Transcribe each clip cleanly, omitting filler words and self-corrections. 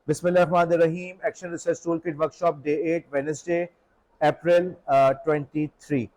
बिस्मिल्लाहिर्रहमानिर्रहीम। Action research tool kit workshop day 8 Wednesday April 23।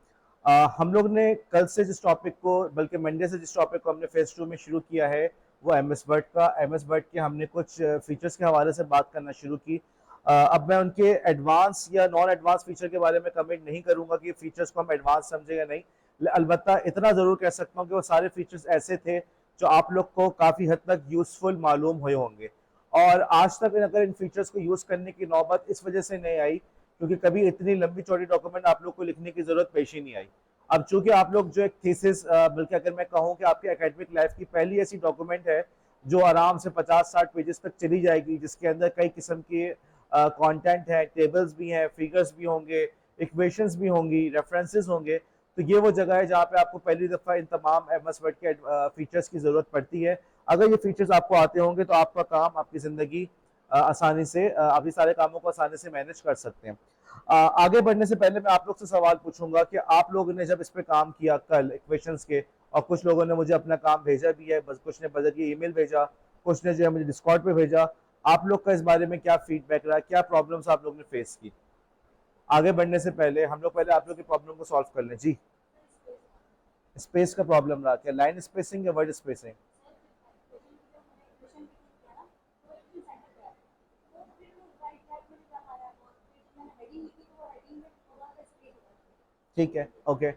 हम लोग ने कल से जिस टॉपिक को बल्कि मंडे से जिस टॉपिक को हमने फेज 2 में शुरू किया है वो एमएस वर्ड का। एमएस वर्ड के हमने कुछ फीचर्स के हवाले से बात करना शुरू की। अब मैं उनके एडवांस या नॉन एडवांस फीचर के बारे में कमेंट नहीं करूंगा कि फीचर्स को हम एडवांस समझे या नहीं। अलबत्ता इतना ज़रूर कह सकता हूँ कि वो सारे फीचर्स ऐसे थे जो आप लोग को काफ़ी हद तक यूज़फुल मालूम हुए होंगे। और आज तक अगर इन फीचर्स को यूज़ करने की नौबत इस वजह से नहीं आई क्योंकि कभी इतनी लंबी चौड़ी डॉक्यूमेंट आप लोग को लिखने की ज़रूरत पेश ही नहीं आई। अब चूंकि आप लोग जो एक थीसिस, बल्कि अगर मैं कहूँ कि आपकी एकेडमिक लाइफ की पहली ऐसी डॉक्यूमेंट है जो आराम से 50-60 पेजेस तक चली जाएगी, जिसके अंदर कई किस्म के कंटेंट है, टेबल्स भी हैं, फिगर्स भी होंगे, इक्वेशंस भी होंगी, रेफरेंसेस होंगे। तो ये वो जगह है जहाँ पे आपको पहली दफ़ा इन तमाम एमएस वर्ड के फीचर्स की ज़रूरत पड़ती है। अगर ये फीचर्स आपको आते होंगे तो आपका काम, आपकी ज़िंदगी आसानी से, आप ये सारे कामों को आसानी से मैनेज कर सकते हैं। आगे बढ़ने से पहले मैं आप लोग से सवाल पूछूंगा कि आप लोगों ने जब इस पे काम किया कल इक्वेशंस के, और कुछ लोगों ने मुझे अपना काम भेजा भी है, बस कुछ ने बदल ईमेल भेजा, कुछ ने जो है मुझे डिस्कॉर्ड पे भेजा, आप लोग का इस बारे में क्या फीडबैक रहा, क्या प्रॉब्लम्स आप लोग ने फेस की? आगे बढ़ने से पहले हम लोग पहले आप लोग की प्रॉब्लम को सॉल्व कर लें। जी, स्पेस का प्रॉब्लम रहा, क्या लाइन स्पेसिंग या वर्ड स्पेसिंग? ठीक है, ओके।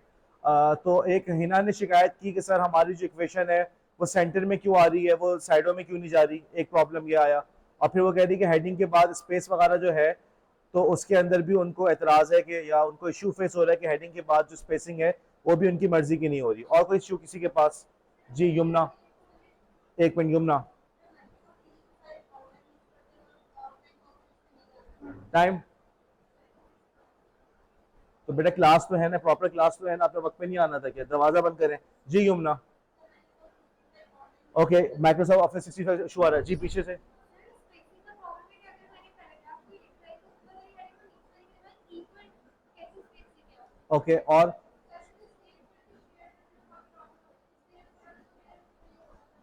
तो एक हिना ने शिकायत की कि सर हमारी जो इक्वेशन है वो सेंटर में क्यों आ रही है, वो साइडों में क्यों नहीं जा रही, एक प्रॉब्लम ये आया। और फिर वो कह रही कि हेडिंग के बाद स्पेस वगैरह जो है, तो उसके अंदर भी उनको एतराज़ है कि, या उनको इशू फेस हो रहा है कि हेडिंग के बाद जो स्पेसिंग है वो भी उनकी मर्जी की नहीं हो रही। और कोई इशू किसी के पास? जी यमुना, एक मिनट यमुना, टाइम। तो बेटा क्लास तो है ना, प्रॉपर क्लास तो है ना, आपने वक्त पे नहीं आना था क्या? दरवाजा बंद करें। जी Yamuna, okay. Microsoft office 65 issue आ रहा है जी पीछे से। ओके, और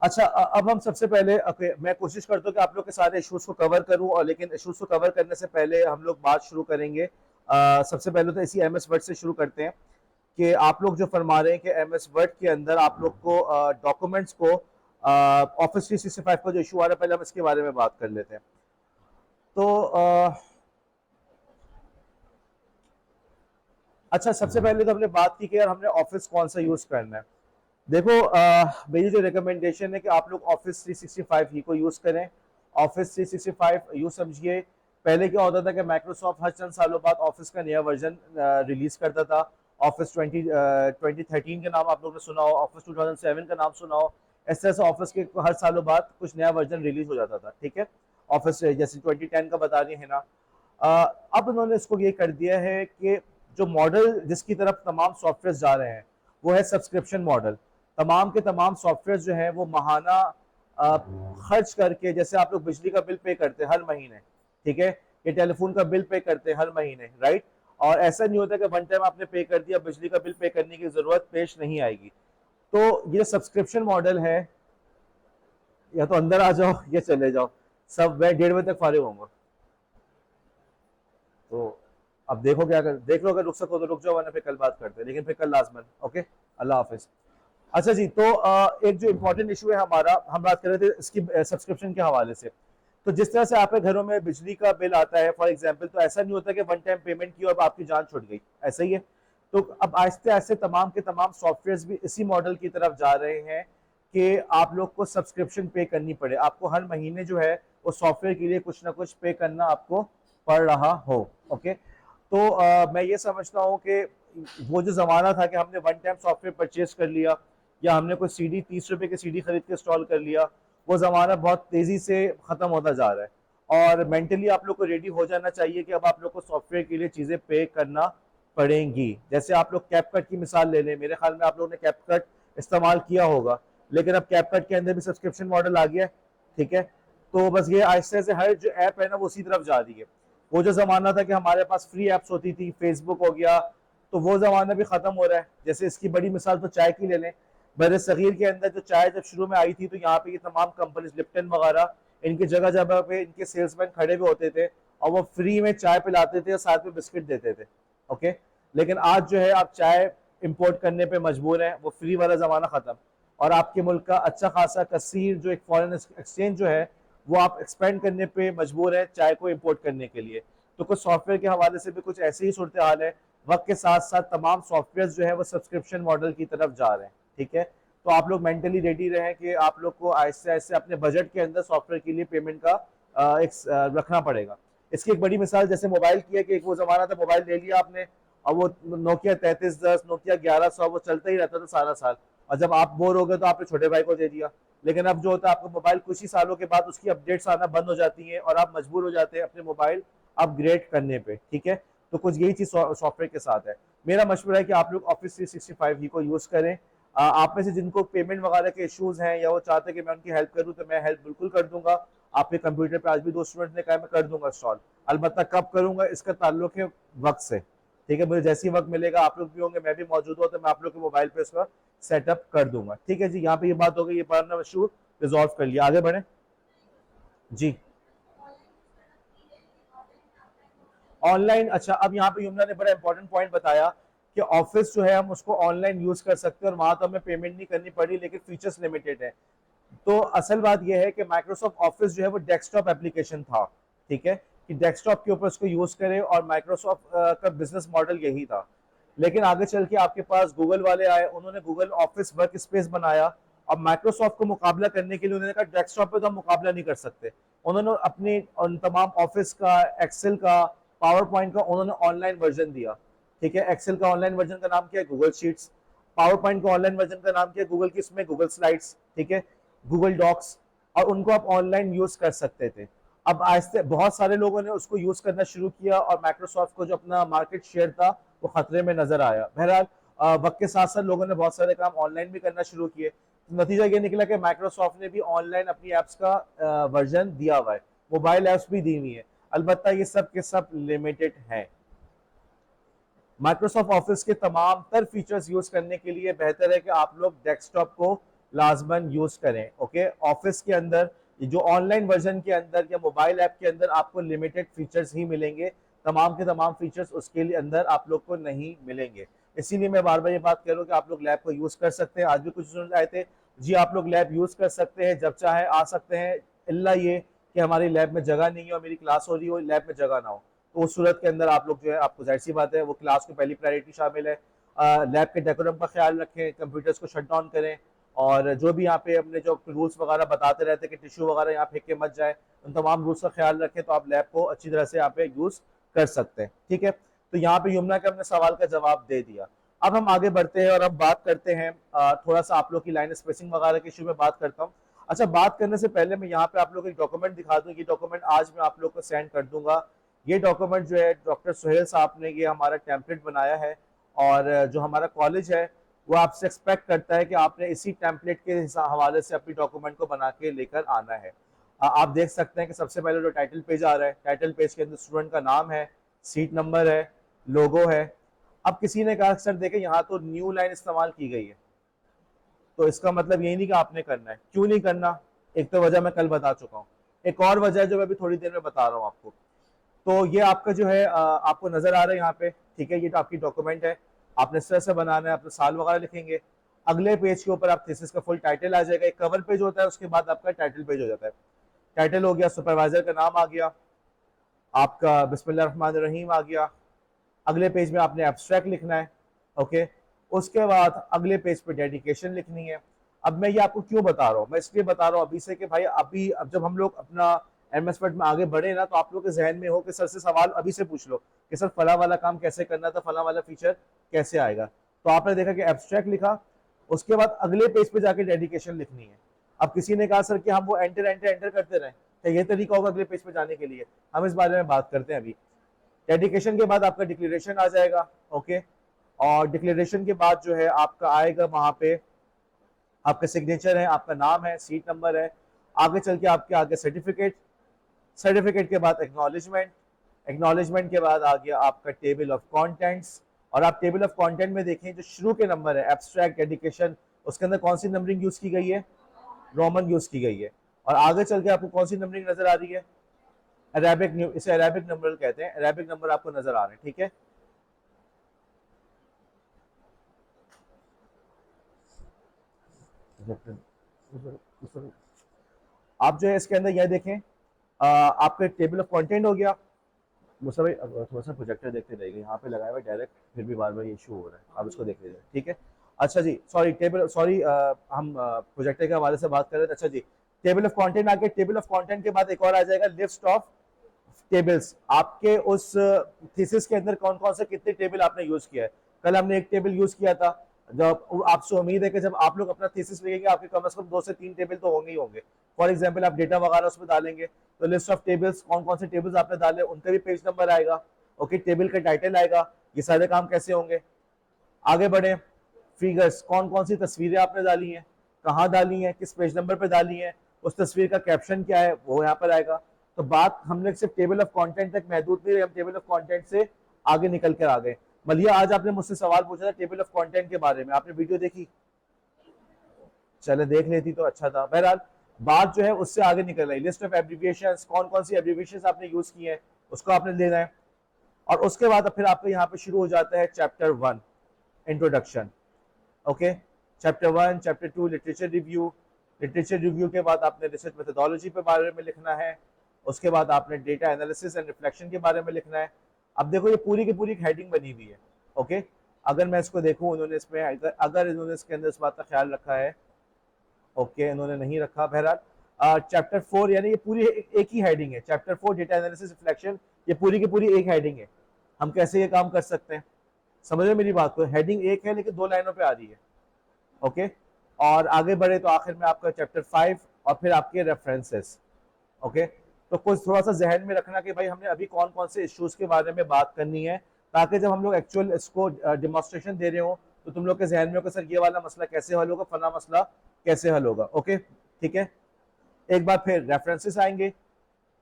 अच्छा, अब हम सबसे पहले, ओके, मैं कोशिश करता हूँ कि आप लोग के सारे इश्यूज को कवर करूँ, और लेकिन इश्यूज को कवर करने से पहले हम लोग बात शुरू करेंगे। सबसे पहले तो इसी एमएस वर्ड से शुरू करते हैं कि आप लोग जो फरमा रहे हैं कि एमएस वर्ड के अंदर आप लोग को डॉक्यूमेंट्स को, ऑफिस 365 का जो इशू आ रहा है, पहले हम इसके बारे में बात कर लेते हैं। तो अच्छा, सबसे पहले तो हमने बात की कि यार हमने ऑफिस कौन सा यूज़ करना है। देखो, मेरी जो रिकमेंडेशन है कि आप लोग ऑफिस 365 ही को यूज़ करें। ऑफिस 365 यूँ समझिए, पहले क्या होता था कि माइक्रोसॉफ्ट हर चंद सालों बाद ऑफिस का नया वर्जन रिलीज करता था। ऑफिस 2013 का नाम आप लोगों ने सुना हो, ऑफिस 2007 का नाम सुना हो। इस तरह से ऑफिस के हर सालों बाद कुछ नया वर्जन रिलीज हो जाता था, ठीक है। ऑफिस जैसे 2010 का बता रही है ना। अब उन्होंने इसको ये कर दिया है कि जो मॉडल जिसकी तरफ तमाम सॉफ्टवेयर जा रहे हैं वो है सब्सक्रिप्शन मॉडल। तमाम के तमाम सॉफ्टवेयर जो है वो माहाना खर्च करके, जैसे आप लोग बिजली का बिल पे करते हैं हर महीने, ठीक है, ये टेलीफोन का बिल पे करते हैं हर महीने, राइट। और ऐसा नहीं होता कि वन टाइम आपने पे कर दिया, बिजली का बिल पे करने की जरूरत पेश नहीं आएगी। तो ये सब्सक्रिप्शन मॉडल है। या तो अंदर आ जाओ या चले जाओ, सब मैं 1:30 बजे तक फारिग होऊंगा। तो अब देखो क्या कर, देख लो, अगर रुक सको तो रुक जाओ, वरना फिर कल बात करते हैं, लेकिन फिर कल लाजमन। ओके, अल्लाह हाफिज। अच्छा जी, तो एक जो इम्पोर्टेंट इशू है हमारा, हम बात कर रहे थे इसकी सब्सक्रिप्शन के हवाले से। तो जिस तरह से आपके घरों में बिजली का बिल आता है फॉर एग्जांपल, तो ऐसा नहीं होता कि वन टाइम पेमेंट की और आपकी जान छुट गई, ऐसा ही है। तो अब आहिस्ते आहिस्ते तमाम के तमाम सॉफ्टवेयर भी इसी मॉडल की तरफ जा रहे हैं कि आप लोग को सब्सक्रिप्शन पे करनी पड़े, आपको हर महीने जो है वो सॉफ्टवेयर के लिए कुछ ना कुछ पे करना आपको पड़ रहा हो। ओके, तो मैं ये समझता हूँ कि वो जो ज़माना था कि हमने वन टाइम सॉफ्टवेयर परचेज कर लिया, या हमने कोई सीडी 30 रुपए की सीडी खरीद के इंस्टॉल कर लिया, वो ज़माना बहुत तेज़ी से ख़त्म होता जा रहा है। और मेंटली आप लोग को रेडी हो जाना चाहिए कि अब आप लोग को सॉफ्टवेयर के लिए चीज़ें पे करना पड़ेंगी। जैसे आप लोग कैपकट की मिसाल ले लें, मेरे ख्याल में आप लोगों ने कैपकट इस्तेमाल किया होगा, लेकिन अब कैपकट के अंदर भी सब्सक्रिप्शन मॉडल आ गया है, ठीक है। तो बस ये आहिस्ते से हर जो ऐप है ना वो उसी तरफ जा रही है। वो जो ज़माना था कि हमारे पास फ्री ऐप्स होती थी, फेसबुक हो गया, तो वो ज़माना भी ख़त्म हो रहा है। जैसे इसकी बड़ी मिसाल तो चाय की ले लें। बर सग़ीर के अंदर जो चाय जब शुरू में आई थी, तो यहाँ पे ये तमाम कंपनीज लिप्टन वगैरह, इनकी जगह जगह पे इनके सेल्समैन खड़े भी होते थे और वो फ्री में चाय पिलाते थे और साथ में बिस्किट देते थे। ओके, लेकिन आज जो है आप चाय इंपोर्ट करने पे मजबूर हैं, वो फ्री वाला जमाना खत्म, और आपके मुल्क का अच्छा खासा कसीर जो एक फॉरेन एक्सचेंज जो है वो आप एक्सपेंड करने पे मजबूर है चाय को इंपोर्ट करने के लिए। तो कुछ सॉफ्टवेयर के हवाले से भी कुछ ऐसी ही सूरत हाल है। वक्त के साथ साथ तमाम सॉफ्टवेयर जो है वो सब्सक्रिप्शन मॉडल की तरफ जा रहे हैं। ठीक है, तो आप लोग मेंटली रेडी रहें कि आप लोग को आहिस्ते आहिस्ते अपने बजट के अंदर सॉफ्टवेयर के लिए पेमेंट का रखना पड़ेगा। इसकी एक बड़ी मिसाल जैसे मोबाइल की है कि एक वो जमाना था मोबाइल ले लिया आपने और वो नोकिया 3310, नोकिया 1100 वो चलता ही रहता था सारा साल, और जब आप बोर हो गए तो आपने छोटे भाई को दे दिया। लेकिन अब जो होता है आपका मोबाइल कुछ ही सालों के बाद उसकी अपडेट्स आना बंद हो जाती हैं और आप मजबूर हो जाते हैं अपने मोबाइल अपग्रेड करने पे। ठीक है, तो कुछ यही चीज सॉफ्टवेयर के साथ है। मेरा मशवरा है कि आप लोग ऑफिस 365 ही को यूज करें। आप में से जिनको पेमेंट वगैरह के इश्यूज हैं या वो चाहते हैं कि मैं उनकी हेल्प करूं तो मैं हेल्प बिल्कुल कर दूंगा। आपके कंप्यूटर पे आज भी 2 स्टूडेंट ने कहा मैं कर दूंगा इंस्टॉल, अलबत्ता कब करूंगा इसका ताल्लुक है वक्त से। ठीक है, मुझे जैसे ही वक्त मिलेगा आप लोग भी होंगे मैं भी मौजूद हूँ तो मैं आप लोग के मोबाइल पे इसका सेटअप कर दूंगा। ठीक है जी, यहाँ पे ये बात हो गई, ये पुराना इशू रिजॉल्व कर लिया, आगे बढ़े जी। ऑनलाइन, अच्छा अब यहाँ पे यमुना ने बड़ा इंपॉर्टेंट पॉइंट बताया कि ऑफिस जो है हम उसको ऑनलाइन यूज कर सकते हैं और वहां तो हमें पेमेंट नहीं करनी पड़ी, लेकिन फीचर्स लिमिटेड है। तो असल बात यह है कि माइक्रोसॉफ्ट ऑफिस जो है वो डेस्कटॉप एप्लीकेशन था। ठीक है, कि डेस्कटॉप के ऊपर उसको यूज करें और माइक्रोसॉफ्ट का बिजनेस मॉडल यही था। लेकिन आगे चल के आपके पास गूगल वाले आए, उन्होंने गूगल ऑफिस वर्क स्पेस बनाया और माइक्रोसॉफ्ट को मुकाबला करने के लिए उन्होंने कहा डेस्कटॉप पे तो हम मुकाबला नहीं कर सकते। उन्होंने अपने उन तमाम ऑफिस का, एक्सेल का, पावर पॉइंट का उन्होंने ऑनलाइन वर्जन दिया। ठीक है, एक्सेल का ऑनलाइन वर्जन का नाम क्या है, गूगल शीट्स। पावर पॉइंट का ऑनलाइन वर्जन का नाम क्या है, गूगल की इसमें गूगल स्लाइड्स। ठीक है, गूगल डॉक्स, और उनको आप ऑनलाइन यूज कर सकते थे। अब आहिस्ते बहुत सारे लोगों ने उसको यूज करना शुरू किया और माइक्रोसॉफ्ट को जो अपना मार्केट शेयर था वो खतरे में नजर आया। बहरहाल वक्त के साथ साथ लोगों ने बहुत सारे काम ऑनलाइन भी करना शुरू किए, तो नतीजा ये निकला कि माइक्रोसॉफ्ट ने भी ऑनलाइन अपनी एप्स का वर्जन दिया हुआ है, मोबाइल एप्स भी दी हुई है, अलबत्ता ये सब के सब लिमिटेड हैं। माइक्रोसॉफ्ट ऑफिस के तमाम तर फीचर्स यूज करने के लिए बेहतर है कि आप लोग डेस्कटॉप को लाजमन यूज करें। ओके, ऑफिस के अंदर जो ऑनलाइन वर्जन के अंदर या मोबाइल ऐप के अंदर आपको लिमिटेड फीचर्स ही मिलेंगे, तमाम के तमाम फीचर्स उसके लिए अंदर आप लोग को नहीं मिलेंगे। इसीलिए मैं बार बार ये बात कह रहा हूँ कि आप लोग लैब को यूज कर सकते हैं। आज भी कुछ स्टूडेंट आए थे, जी आप लोग लैब यूज कर सकते हैं, जब चाहे आ सकते हैं, इल्ला ये कि हमारी लैब में जगह नहीं है और मेरी क्लास हो रही हो, लैब में जगह ना हो, तो उस सूरत के अंदर आप लोग जो है, आपको जाहिर सी बात है वो क्लास को पहली प्रायोरिटी शामिल है। लैब के डेकोरम का ख्याल रखें, कंप्यूटर्स को शट डाउन करें, और जो भी यहाँ पे अपने जो रूल्स वगैरह बताते रहते हैं कि टिश्यू वगैरह यहाँ फेंक के मत जाए, उन तमाम रूल्स का ख्याल रखें तो आप लैब को अच्छी तरह से यहाँ पे यूज कर सकते हैं। ठीक है, तो यहाँ पे यमुना के हमने सवाल का जवाब दे दिया। अब हम आगे बढ़ते हैं और अब बात करते हैं थोड़ा सा आप लोग की लाइन स्पेसिंग वगैरह के इशू में बात करता हूँ। अच्छा, बात करने से पहले मैं यहाँ पे आप लोग एक डॉक्यूमेंट दिखा दूँ, ये डॉक्यूमेंट आज मैं आप लोग को सेंड कर दूंगा। ये डॉक्यूमेंट जो है डॉक्टर सुहेल साहब ने ये हमारा टेम्पलेट बनाया है, और जो हमारा कॉलेज है वो आपसे एक्सपेक्ट करता है कि आपने इसी टेम्पलेट के हवाले से अपनी डॉक्यूमेंट को बना के लेकर आना है। आप देख सकते हैं कि सबसे पहले जो टाइटल पेज आ रहा है, टाइटल पेज के अंदर स्टूडेंट का नाम है, सीट नंबर है, लोगो है। अब किसी ने कहा सर देखें यहाँ तो न्यू लाइन इस्तेमाल की गई है, तो इसका मतलब यही नहीं कि आपने करना है। क्यों नहीं करना, एक तो वजह मैं कल बता चुका हूँ, एक और वजह है जो मैं अभी थोड़ी देर में बता रहा हूँ आपको। तो ये आपका जो है आपको नजर आ रहा है यहाँ पे। ठीक है, ये तो आपकी डॉक्यूमेंट है, आपने इस तरह से बनाना है, अपना साल वगैरह लिखेंगे। अगले पेज के ऊपर आप थीसिस का फुल टाइटल आ जाएगा, एक कवर पेज होता है, उसके बाद आपका टाइटल पेज हो जाता है। टाइटल हो गया, सुपरवाइजर का नाम आ गया, आपका बिस्मिल्लाहिर्रहमानिर्रहीम आ गया। अगले पेज में आपने एब्स्ट्रैक्ट लिखना है। ओके, उसके बाद अगले पेज पे डेडिकेशन लिखनी है। अब मैं ये आपको क्यों बता रहा हूँ, मैं इसलिए बता रहा हूँ अभी से कि भाई अभी अब जब हम लोग अपना एमएस वर्ड में आगे बढ़े ना, तो आप लोग के जहन में हो कि सर से सवाल अभी से पूछ लो कि सर फला वाला काम कैसे करना था, फला वाला फीचर कैसे आएगा। तो आपने देखा कि एब्स्ट्रैक्ट लिखा, उसके बाद अगले पेज पे जाके डेडिकेशन लिखनी है। अब किसी ने कहा सर कि हम वो एंटर एंटर एंटर करते रहें, क्या ये तरीका होगा अगले पेज पे जाने के लिए? हम इस बारे में बात करते हैं अभी। डेडिकेशन के बाद आपका डिक्लेरेशन आ जाएगा। ओके, और डिक्लेरेशन के बाद जो है आपका आएगा वहां पे आपका सिग्नेचर है, आपका नाम है, सीट नंबर है, आगे चल के आपके आगे सर्टिफिकेट, सर्टिफिकेट के बाद एक्नॉलेजमेंट, एक्नॉलेजमेंट के बाद आ गया आपका टेबल ऑफ कंटेंट्स। और आप टेबल ऑफ कंटेंट में देखें जो शुरू के नंबर है एब्स्ट्रैक्ट डेडिकेशन, उसके अंदर कौन सी नंबरिंग यूज की गई है, रोमन यूज की गई है। और आगे चल के आपको कौन सी नंबरिंग नजर आ रही है? अरेबिक, इसे अरेबिक नंबर कहते हैं, अरेबिक नंबर आपको नजर आ रहे हैं, ठीक है। आप जो है इसके अंदर यह देखें, आपका टेबल ऑफ कंटेंट हो गया। मुझसे भाई अब थोड़ा सा प्रोजेक्टर देखते रहेगा, यहाँ पे लगाया हुआ डायरेक्ट, फिर भी बार बार ये इशू हो रहा है, आप इसको देख लीजिए, ठीक है। अच्छा जी, सॉरी टेबल, सॉरी हम प्रोजेक्टर के हवाले से बात कर रहे थे। अच्छा जी, टेबल ऑफ कंटेंट आके, टेबल ऑफ कंटेंट के बाद एक और आ जाएगा लिस्ट ऑफ टेबल्स। आपके उस थीसिस के अंदर कौन कौन से कितने टेबल आपने यूज किया है। कल हमने एक टेबल यूज किया था। जब आपसे उम्मीद है कि जब आप लोग अपना थीसिस लिखेंगे आपके कम से कम 2 से 3 टेबल तो होंगे ही होंगे। फॉर एग्जाम्पल आप डेटा वगैरह उसमें डालेंगे तो लिस्ट ऑफ टेबल्स, कौन कौन से टेबल्स आपने डाले उनका भी पेज नंबर आएगा। ओके, टेबल का टाइटल आएगा। ये सारे काम कैसे होंगे? आगे बढ़े, फिगर्स, कौन कौन सी तस्वीरें आपने डाली हैं, कहाँ डाली हैं, किस पेज नंबर पे डाली हैं, उस तस्वीर का कैप्शन क्या है, वो यहाँ पर आएगा। तो बात हमने सिर्फ टेबल ऑफ कंटेंट तक महदूद नहीं रही, हम टेबल ऑफ कंटेंट से आगे निकल कर आ गए। मलिया, आज आपने मुझसे सवाल पूछा था टेबल ऑफ कंटेंट के बारे में, आपने वीडियो देखी? चले देख लेती तो अच्छा था। बहरहाल बात जो है उससे आगे निकल रही, लिस्ट ऑफ एब्रिविएशन, कौन कौन सी एब्रिविएशन आपने यूज की है उसको आपने लेना है। और उसके बाद फिर आपको यहाँ पे शुरू हो जाता है chapter 1, introduction. Okay, chapter 1, chapter 2 literature review. Literature review के बाद आपने रिसर्च मेथोडोलॉजी के बारे में लिखना है। उसके बाद आपने डेटा एनालिसिस एंड रिफ्लेक्शन के बारे में लिखना है। अब देखो ये पूरी की पूरी एक हेडिंग बनी हुई है। ओके, अगर मैं इसको देखूं, उन्होंने इसमें अगर इन्होंने इसके अंदर इस बात का ख्याल रखा है, ओके इन्होंने नहीं रखा। बहरहाल चैप्टर 4, यानी ये पूरी एक ही हेडिंग है, चैप्टर 4 डेटा एनालिसिस रिफ्लेक्शन, ये पूरी की पूरी एक हेडिंग है। हम कैसे ये काम कर सकते हैं, समझ रहे मेरी बात को? हेडिंग एक है लेकिन 2 लाइनों पे आ रही है। ओके, और आगे बढ़े तो आखिर में आपका चैप्टर 5 और फिर आपके रेफरेंसेस। ओके, तो कुछ थोड़ा सा जहन में रखना कि भाई हमने अभी कौन कौन से इश्यूज के बारे में बात करनी है, ताकि जब हम लोग एक्चुअल इसको डिमॉन्स्ट्रेशन दे रहे हो तो तुम लोग के जहन में हो कि सर ये वाला मसला कैसे हल होगा, फला मसला कैसे हल होगा। ओके, ठीक है। एक बार फिर रेफरेंसेस आएंगे,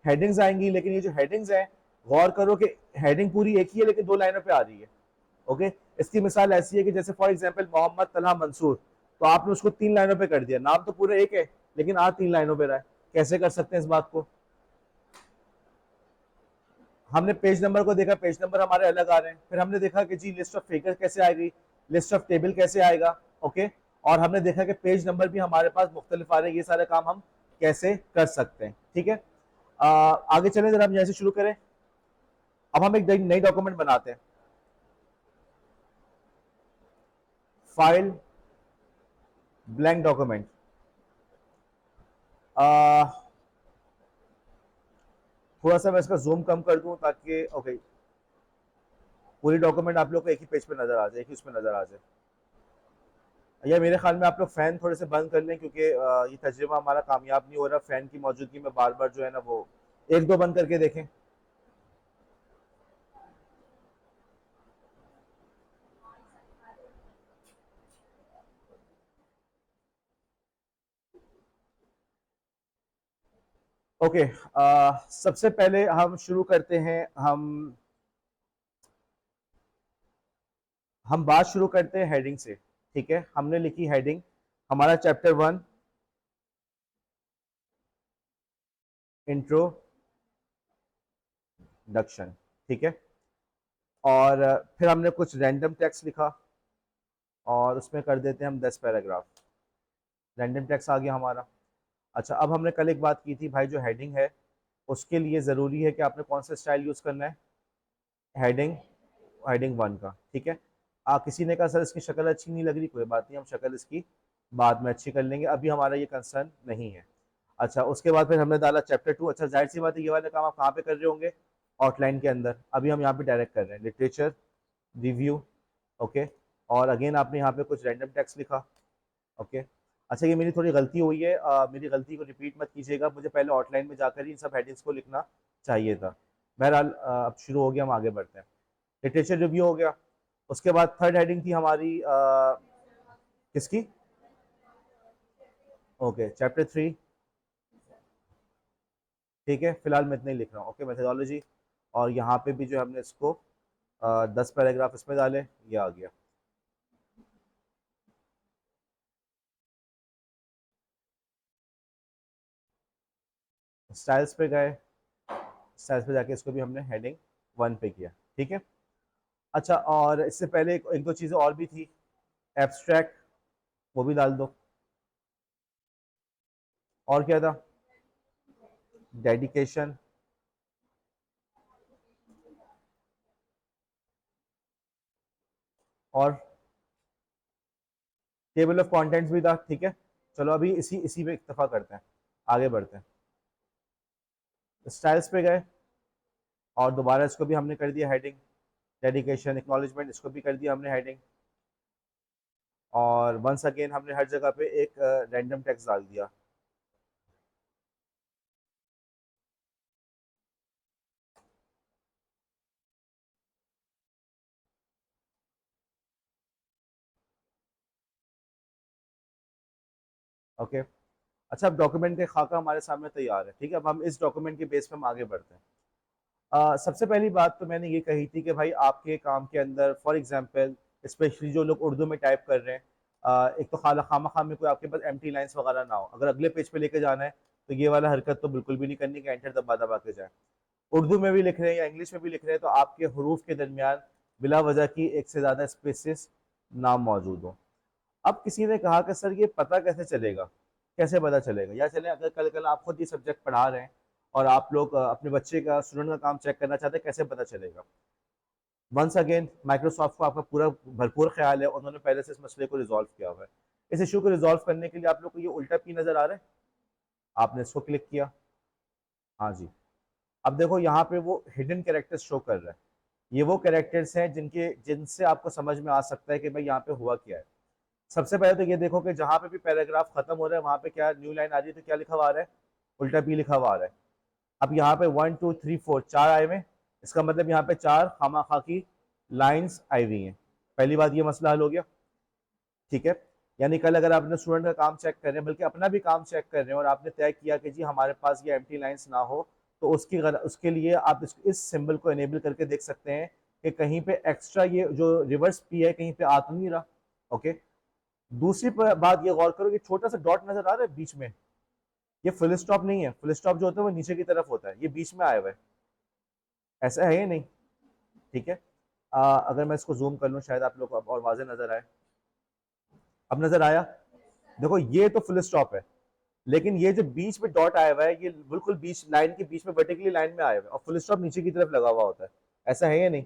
हेडिंग्स आएंगी, लेकिन ये जो हेडिंग्स हैं, गौर करो कि हेडिंग पूरी एक ही है लेकिन 2 लाइनों पे आ रही है। ओके, इसकी मिसाल ऐसी है कि जैसे फॉर एग्जांपल मोहम्मद तलहा मंसूर, तो आपने उसको 3 लाइनों पे कर दिया, नाम तो पूरा एक है लेकिन आ 3 लाइनों पे रहा है। कैसे कर सकते हैं इस बात को? हमने पेज नंबर को देखा, पेज नंबर हमारे अलग आ रहे हैं। फिर हमने देखा कि जी लिस्ट ऑफ फिगर कैसे आएगी, लिस्ट ऑफ टेबल कैसे आएगा। ओके, और हमने देखा कि पेज नंबर भी हमारे पास मुख्तलिफ आ रहे हैं। ये सारे काम हम कैसे कर सकते हैं, ठीक है। आगे चलें जरा, हम यहाँ से शुरू करें। अब हम एक नई डॉक्यूमेंट बनाते हैं, फाइल ब्लैंक डॉक्यूमेंट। थोड़ा सा मैं इसका जूम कम कर दूं ताकि ओके पूरी डॉक्यूमेंट आप लोग को एक ही पेज पे नजर आ जाए, एक ही उसमें नजर आ जाए। या मेरे ख्याल में आप लोग फैन थोड़े से बंद कर लें, क्योंकि ये तजर्बा हमारा कामयाब नहीं हो रहा फैन की मौजूदगी में बार बार जो है ना, वो एक दो बंद करके देखें। ओके, सबसे पहले हम शुरू करते हैं, हम बात शुरू करते हैं हेडिंग से। ठीक है, हमने लिखी हेडिंग, हमारा चैप्टर 1 इंट्रोडक्शन, ठीक है। और फिर हमने कुछ रैंडम टेक्स्ट लिखा और उसमें कर देते हैं हम 10 पैराग्राफ। रैंडम टेक्स्ट आ गया हमारा। अच्छा, अब हमने कल एक बात की थी भाई, जो हेडिंग है उसके लिए ज़रूरी है कि आपने कौन सा स्टाइल यूज़ करना है, हेडिंग, हेडिंग 1 का, ठीक है। किसी ने कहा सर इसकी शक्ल अच्छी नहीं लग रही, कोई बात नहीं, हम शक्ल इसकी बाद में अच्छी कर लेंगे, अभी हमारा ये कंसर्न नहीं है। अच्छा, उसके बाद फिर हमने डाला चैप्टर 2। अच्छा, जाहिर सी बात है ये वाला काम आप कहाँ पे कर रहे होंगे, आउटलाइन के अंदर। अभी हम यहाँ पे डायरेक्ट कर रहे हैं लिटरेचर रिव्यू। ओके, और अगेन आपने यहाँ पे कुछ रैंडम टेक्स्ट लिखा। ओके, अच्छा ये मेरी थोड़ी गलती हुई है, मेरी गलती को रिपीट मत कीजिएगा, मुझे पहले आउटलाइन में जाकर ही इन सब हेडिंग्स को लिखना चाहिए था। बहरहाल अब शुरू हो गया, हम आगे बढ़ते हैं। लिटरेचर रिव्यू हो गया। उसके बाद थर्ड हेडिंग थी हमारी किसकी? ओके, चैप्टर 3, ठीक है, फिलहाल मैं इतना ही लिख रहा हूँ। ओके, मेथोडोलॉजी, और यहाँ पे भी जो हमने इसको 10 पैराग्राफ इसमें डाले, ये आ गया। स्टाइल्स पे गए, स्टाइल्स पे जाके इसको भी हमने हेडिंग 1 पे किया, ठीक है। अच्छा, और इससे पहले एक दो चीज़ें और भी थी, एब्स्ट्रैक्ट, वो भी डाल दो। और क्या था, डेडिकेशन, और टेबल ऑफ कंटेंट्स भी था, ठीक है। चलो अभी इसी इसी पे इक्तफा करते हैं, आगे बढ़ते हैं। स्टाइल्स पे गए और दोबारा इसको भी हमने कर दिया हेडिंग, डेडिकेशन एक्नॉलेजमेंट, इसको भी कर दिया हमने हेडिंग। और वंस अगेन हमने हर जगह पे एक रैंडम टेक्स्ट डाल दिया। ओके। अच्छा, अब डॉक्यूमेंट का खाका हमारे सामने तैयार है, ठीक है। अब हम इस डॉक्यूमेंट के बेस पे हम आगे बढ़ते हैं। सबसे पहली बात तो मैंने ये कही थी कि भाई आपके काम के अंदर फॉर एग्जांपल स्पेशली जो लोग उर्दू में टाइप कर रहे हैं, एक तो खाला खामा खाम में कोई आपके पास एम्प्टी लाइंस वगैरह ना हो। अगर अगले पेज पे लेके जाना है तो ये वाला हरकत तो बिल्कुल भी नहीं करनी कि एंटर दबा दबा के जाए। उर्दू में भी लिख रहे हैं या इंग्लिश में भी लिख रहे हैं तो आपके हरूफ के दरमियान बिला वजह की एक से ज़्यादा स्पेसिस ना मौजूद हो। अब किसी ने कहा कि सर ये पता कैसे चलेगा, कैसे पता चलेगा, या चले अगर कल कल आप खुद ये सब्जेक्ट पढ़ा रहे हैं और आप लोग अपने बच्चे का स्टूडेंट का काम चेक करना चाहते हैं, कैसे पता चलेगा। वंस अगेन माइक्रोसॉफ्ट को आपका पूरा भरपूर ख्याल है, उन्होंने पहले से इस मसले को रिजॉल्व किया हुआ है। इस इशू को रिजॉल्व करने के लिए आप लोग को ये उल्टा पी नजर आ रहा है, आपने इसको क्लिक किया, हाँ जी। अब देखो यहाँ पे वो हिडन कैरेक्टर्स शो कर रहा है। ये वो कैरेक्टर्स हैं जिनसे आपको समझ में आ सकता है कि भाई यहाँ पे हुआ क्या है। सबसे पहले तो ये देखो कि जहां पे भी पैराग्राफ खत्म हो रहा है वहां पे क्या न्यू लाइन आ रही है, तो क्या लिखा हुआ आ रहा है, उल्टा पी लिखा हुआ आ रहा है। अब यहाँ पे 1 2 3 4 चार आए हुए, इसका मतलब यहाँ पे चार खामा खा की लाइन्स आई हुई हैं। पहली बात ये मसला हल हो गया, ठीक है। यानी कल अगर आपने स्टूडेंट का काम चेक कर रहे हैं, बल्कि अपना भी काम चेक कर रहे हैं और आपने तय किया कि जी हमारे पास ये एम्प्टी लाइन्स ना हो, तो उसके लिए आप इस सिंबल को इनेबल करके देख सकते हैं कि कहीं पे एक्स्ट्रा ये जो रिवर्स पी है कहीं पे आ तो नहीं रहा। ओके। दूसरी बात ये गौर करो कि छोटा सा डॉट नजर आ रहा है बीच में, ये फुल स्टॉप नहीं है। फुल स्टॉप जो होता है वो नीचे की तरफ होता है, ये बीच में आया हुआ है, ऐसा है या नहीं, ठीक है। अगर मैं इसको जूम कर लूँ शायद आप लोग को अब और वाज़ेह नजर आए। अब नजर आया, देखो ये तो फुल स्टॉप है, लेकिन ये जो बीच में डॉट आया हुआ है ये बिल्कुल बीच लाइन के बीच में वर्टिकली लाइन में आया हुआ है, और फुल स्टॉप नीचे की तरफ लगा हुआ होता है, ऐसा है या नहीं,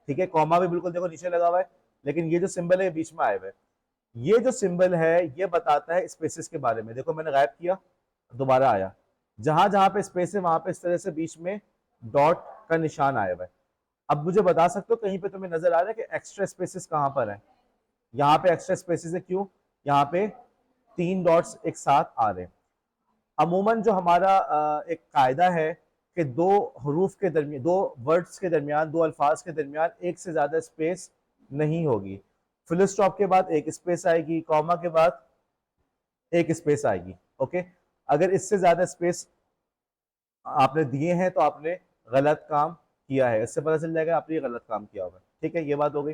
ठीक है। कॉमा भी बिल्कुल देखो नीचे लगा हुआ है, लेकिन ये जो सिंबल है बीच में आया हुआ है। ये जो सिंबल है ये बताता है स्पेसिस के बारे में। देखो मैंने गायब किया, दोबारा आया, जहां जहां पे स्पेस है वहां पे इस तरह से बीच में डॉट का निशान आया हुआ है। अब मुझे बता सकते हो कहीं पे तुम्हें नजर आ रहा है कि एक्स्ट्रा स्पेसिस कहां पर है, यहाँ पे एक्स्ट्रा स्पेसिस है, क्यों, यहाँ पे 3 डॉट्स एक साथ आ रहे हैं। अमूमन जो हमारा एक कायदा है कि दो हरूफ के दरमियान, दो वर्ड्स के दरमियान, दो अल्फाज के दरमियान एक से ज्यादा स्पेस नहीं होगी। फुल स्टॉप के बाद एक स्पेस आएगी, कॉमा के बाद एक स्पेस आएगी, ओके। अगर इससे ज्यादा स्पेस आपने दिए हैं तो आपने गलत काम किया है, इससे पता चल जाएगा आपने ये गलत काम किया होगा, ठीक है। ये बात हो गई।